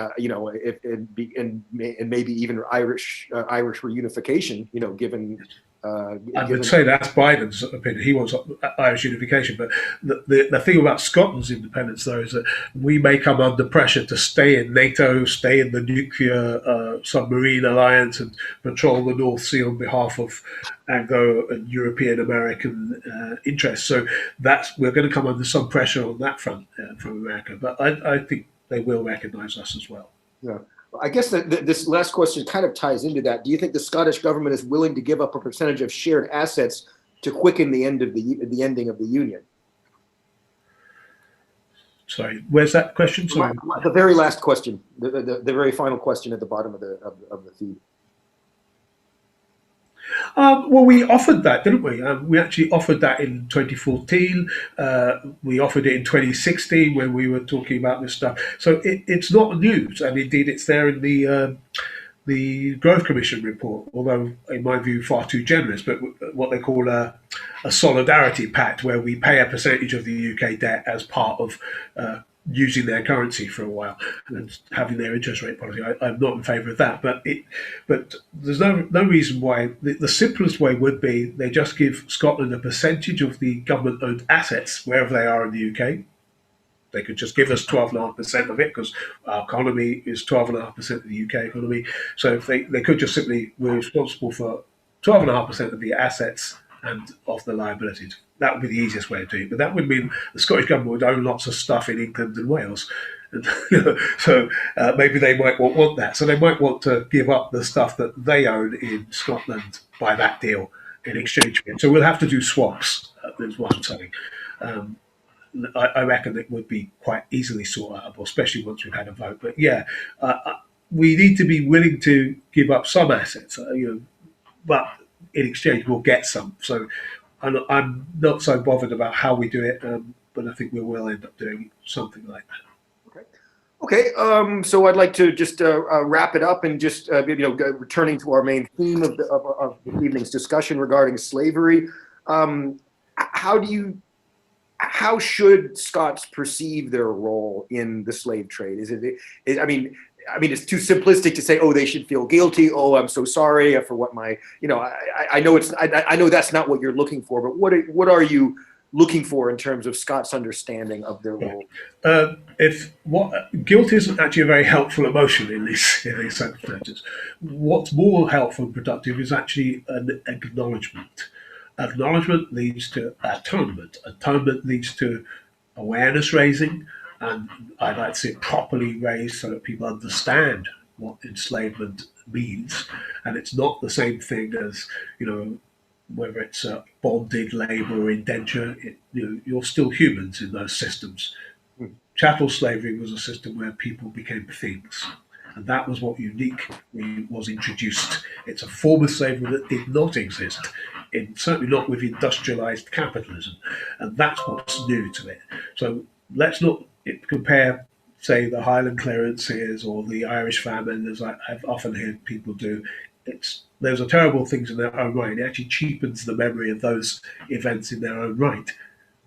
maybe even Irish reunification, given. I would say that's Biden's opinion. He wants Irish unification, but the thing about Scotland's independence, though, is that we may come under pressure to stay in NATO, stay in the nuclear submarine alliance, and patrol the North Sea on behalf of Anglo and European American interests. So we're going to come under some pressure on that front from America. But I think they will recognise us as well. Yeah. I guess this last question kind of ties into that. Do you think the Scottish government is willing to give up a percentage of shared assets to quicken the ending of the Union? Sorry, where's that question? Sorry. The very last question, the very final question at the bottom of the feed. Well, we offered that, didn't we? We actually offered that in 2014. We offered it in 2016 when we were talking about this stuff. So it's not news, and indeed it's there in the Growth Commission report, although in my view far too generous, but what they call a solidarity pact, where we pay a percentage of the UK debt as part of using their currency for a while and having their interest rate policy. I'm not in favour of that, but there's no reason why. The simplest way would be they just give Scotland a percentage of the government-owned assets wherever they are in the UK. They could just give us 12.5% of it, because our economy is 12.5% of the UK economy. So if they could just simply, we're responsible for 12.5% of the assets and of the liabilities. That would be the easiest way of doing it. But that would mean the Scottish government would own lots of stuff in England and Wales. And, so maybe they might want that. So they might want to give up the stuff that they own in Scotland by that deal in exchange for it. So we'll have to do swaps, is what I'm saying. I reckon it would be quite easily sortable, especially once we've had a vote. But yeah, we need to be willing to give up some assets, but in exchange we'll get some. So I'm not so bothered about how we do it, but I think we will end up doing something like that. Okay. So I'd like to just wrap it up and just returning to our main theme of the evening's discussion regarding slavery. How should Scots perceive their role in the slave trade? I mean, it's too simplistic to say, oh, they should feel guilty. Oh, I'm so sorry for what my, I know that's not what you're looking for, but what are you looking for in terms of Scott's understanding of their role? Guilt isn't actually a very helpful emotion in these circumstances. What's more helpful and productive is actually an acknowledgement. Acknowledgement leads to atonement. Atonement leads to awareness raising, and I'd like to see it properly raised so that people understand what enslavement means. And it's not the same thing as, whether it's bonded labour or indenture. You're still humans in those systems. Chattel slavery was a system where people became things, and that was what uniquely was introduced. It's a form of slavery that did not exist, certainly not with industrialised capitalism, and that's what's new to it. So let's not compare, say, the Highland clearances or the Irish famine, as I've often heard people do. Those are terrible things in their own right. It actually cheapens the memory of those events in their own right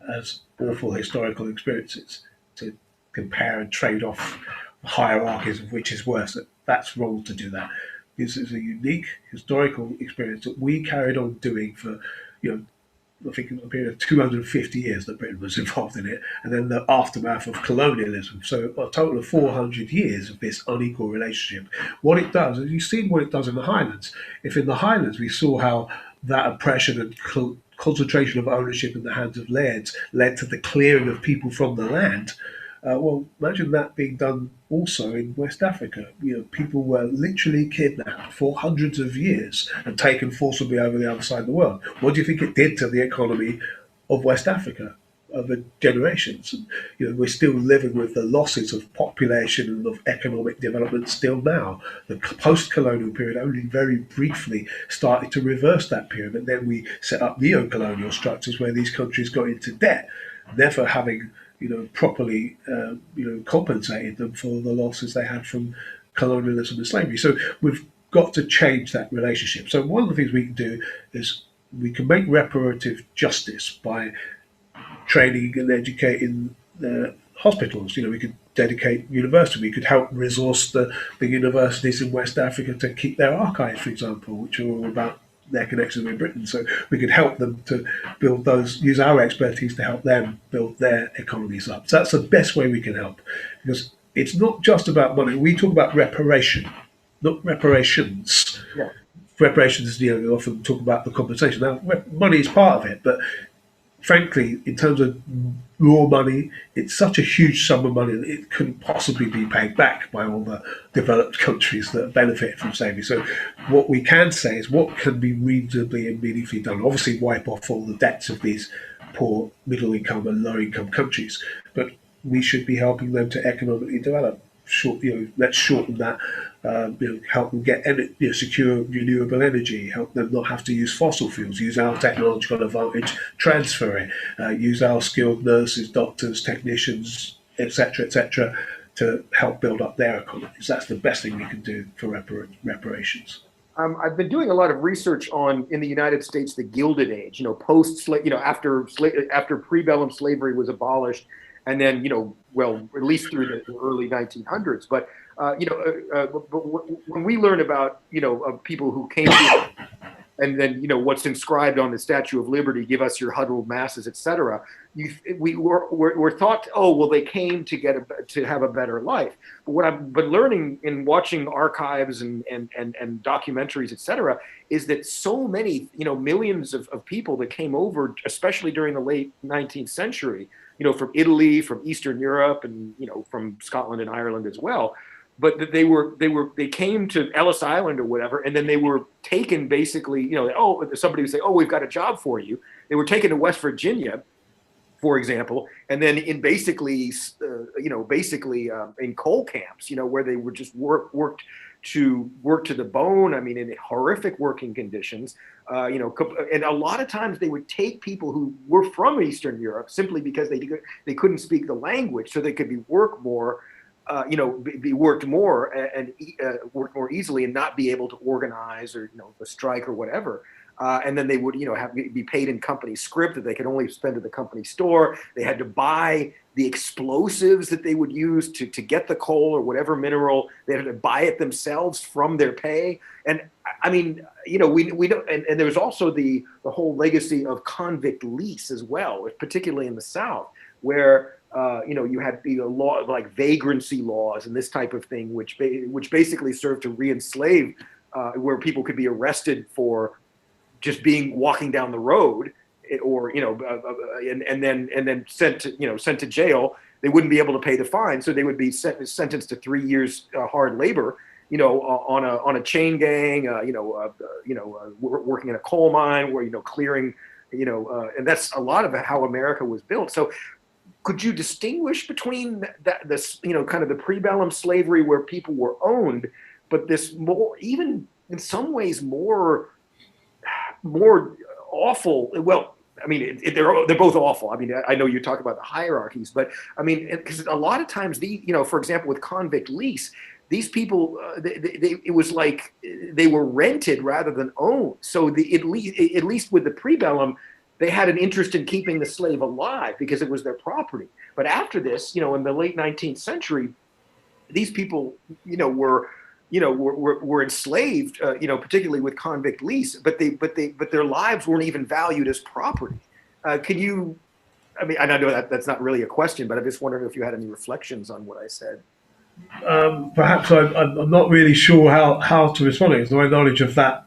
as awful historical experiences, to compare and trade off hierarchies of which is worse. That's wrong to do that. This is a unique historical experience that we carried on doing for, I think in a period of 250 years that Britain was involved in it, and then the aftermath of colonialism. So a total of 400 years of this unequal relationship. What it does, and you've seen what it does in the Highlands. If in the Highlands we saw how that oppression and concentration of ownership in the hands of lairds led to the clearing of people from the land, well, imagine that being done also in West Africa. People were literally kidnapped for hundreds of years and taken forcibly over the other side of the world. What do you think it did to the economy of West Africa over generations? And we're still living with the losses of population and of economic development still now. The post-colonial period only very briefly started to reverse that period, and then we set up neo-colonial structures where these countries got into debt, never having properly, compensated them for the losses they had from colonialism and slavery. So we've got to change that relationship. So one of the things we can do is we can make reparative justice by training and educating hospitals. We could dedicate university. We could help resource the universities in West Africa to keep their archives, for example, which are all about their connections with Britain. So we could help them to build those, use our expertise to help them build their economies up. So that's the best way we can help, because it's not just about money. We talk about reparation, not reparations. Yeah. Reparations, we often talk about the compensation. Now, money is part of it, but frankly, in terms of raw money, it's such a huge sum of money that it couldn't possibly be paid back by all the developed countries that benefit from slavery. So what we can say is what can be reasonably and meaningfully done. Obviously, wipe off all the debts of these poor middle-income and low-income countries, but we should be helping them to economically develop. Let's shorten that. Help them get secure renewable energy, help them not have to use fossil fuels, use our technological advantage, transfer it, use our skilled nurses, doctors, technicians, etc., to help build up their economies. That's the best thing we can do for reparations. I've been doing a lot of research on, in the United States, the Gilded Age, after pre-bellum slavery was abolished, and then, at least through the early 1900s. But when we learn about, of people who came here, and then, what's inscribed on the Statue of Liberty, give us your huddled masses, etc. We're thought, they came to have a better life. But what I've been learning in watching archives and documentaries, etc., is that so many, millions of people that came over, especially during the late 19th century, from Italy, from Eastern Europe, and, from Scotland and Ireland as well. But that they came to Ellis Island or whatever, and then they were taken basically, somebody would say, we've got a job for you. They were taken to West Virginia, for example, and then in basically in coal camps, where they were just worked to the bone. I mean, in horrific working conditions, and a lot of times they would take people who were from Eastern Europe simply because they couldn't speak the language, so they could be worked more easily and not be able to organize or a strike or whatever. And then they would be paid in company script that they could only spend at the company store. They had to buy the explosives that they would use to get the coal or whatever mineral. They had to buy it themselves from their pay. And I mean, you know, we don't, and there was also the whole legacy of convict lease as well, particularly in the South, where you know, you had law like vagrancy laws and this type of thing, which basically served to re-enslave, where people could be arrested for just walking down the road, or you know, and then sent to jail. They wouldn't be able to pay the fine, so they would be sentenced to 3 years hard labor, you know, on a chain gang, working in a coal mine, where, you know, clearing, you know, and that's a lot of how America was built. So could you distinguish between this, you know, kind of the prebellum slavery where people were owned, but this more, even in some ways more awful? Well, I mean, they're both awful. I mean, I know you talk about the hierarchies, but I mean, because a lot of times you know, for example, with convict lease, these people, it was like they were rented rather than owned. So at least with the prebellum, they had an interest in keeping the slave alive because it was their property. But after this, you know, in the late 19th century, these people, you know, were enslaved, you know, particularly with convict lease, but their lives weren't even valued as property. Can you, I mean, I know that's not really a question, but I'm just wondering if you had any reflections on what I said. Perhaps I'm not really sure how to respond to it. My knowledge of that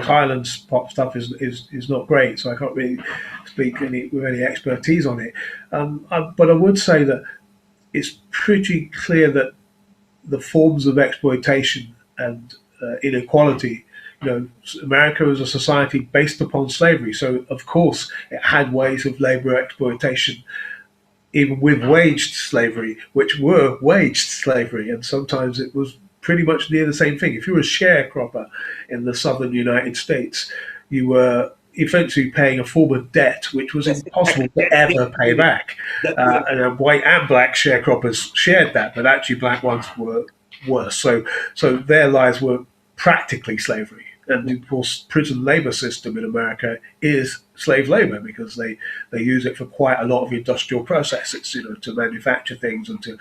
Highlands pop stuff is not great, so I can't really speak with any expertise on it. But I would say that it's pretty clear that the forms of exploitation and inequality, you know, America is a society based upon slavery, so of course it had ways of labor exploitation, even with waged slavery, which were waged slavery, and sometimes it was pretty much near the same thing. If you were a sharecropper in the southern United States, you were essentially paying a form of debt which was impossible to ever pay back. And white and black sharecroppers shared that, but actually black ones were worse. So their lives were practically slavery. And of course, prison labor system in America is slave labor because they use it for quite a lot of industrial processes, you know, to manufacture things and to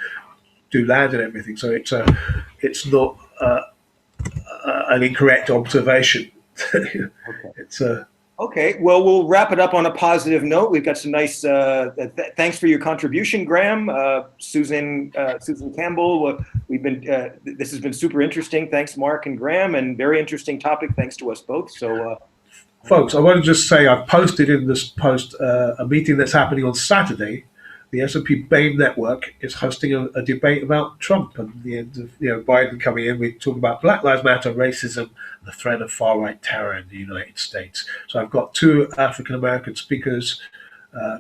do land and everything. So it's not an incorrect observation. Okay. It's Okay, well, we'll wrap it up on a positive note. We've got some nice, thanks for your contribution, Graham, Susan Campbell. This has been super interesting. Thanks, Mark and Graham, and very interesting topic. Thanks to us both. So, folks, I want to just say I've posted in this post a meeting that's happening on Saturday. The S&P BAME network is hosting a debate about Trump and the end of, you know, Biden coming in. We talk about Black Lives Matter, racism, the threat of far-right terror in the United States. So I've got two African-American speakers,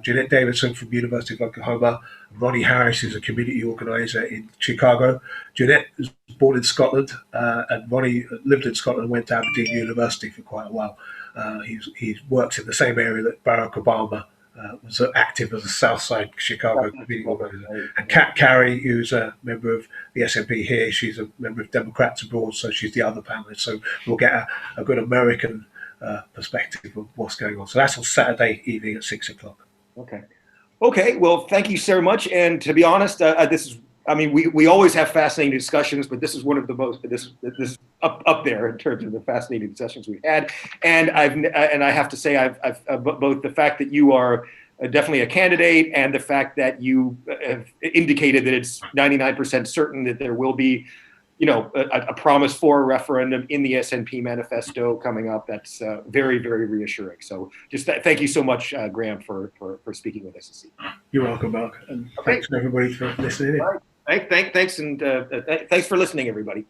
Jeanette Davidson from University of Oklahoma, Ronnie Harris, who's a community organizer in Chicago. Jeanette was born in Scotland, and Ronnie lived in Scotland and went to Aberdeen University for quite a while. He works in the same area that Barack Obama was active as a Southside Chicago community organizer. And Kat Carey, who's a member of the SNP here, she's a member of Democrats Abroad, so she's the other panelist. So we'll get a good American perspective of what's going on. So that's on Saturday evening at 6 o'clock. Okay. Well, thank you so much. And to be honest, this is, I mean, we always have fascinating discussions, but this is one of the most, this is up there in terms of the fascinating discussions we've had. And I have to say, I've both the fact that you are definitely a candidate and the fact that you have indicated that it's 99% certain that there will be, you know, a promise for a referendum in the SNP manifesto coming up. That's very, very reassuring. So just thank you so much, Graham, for speaking with us this evening. You're welcome, Mark. And thanks to everybody for listening in. Right. Thanks, and thanks for listening, everybody.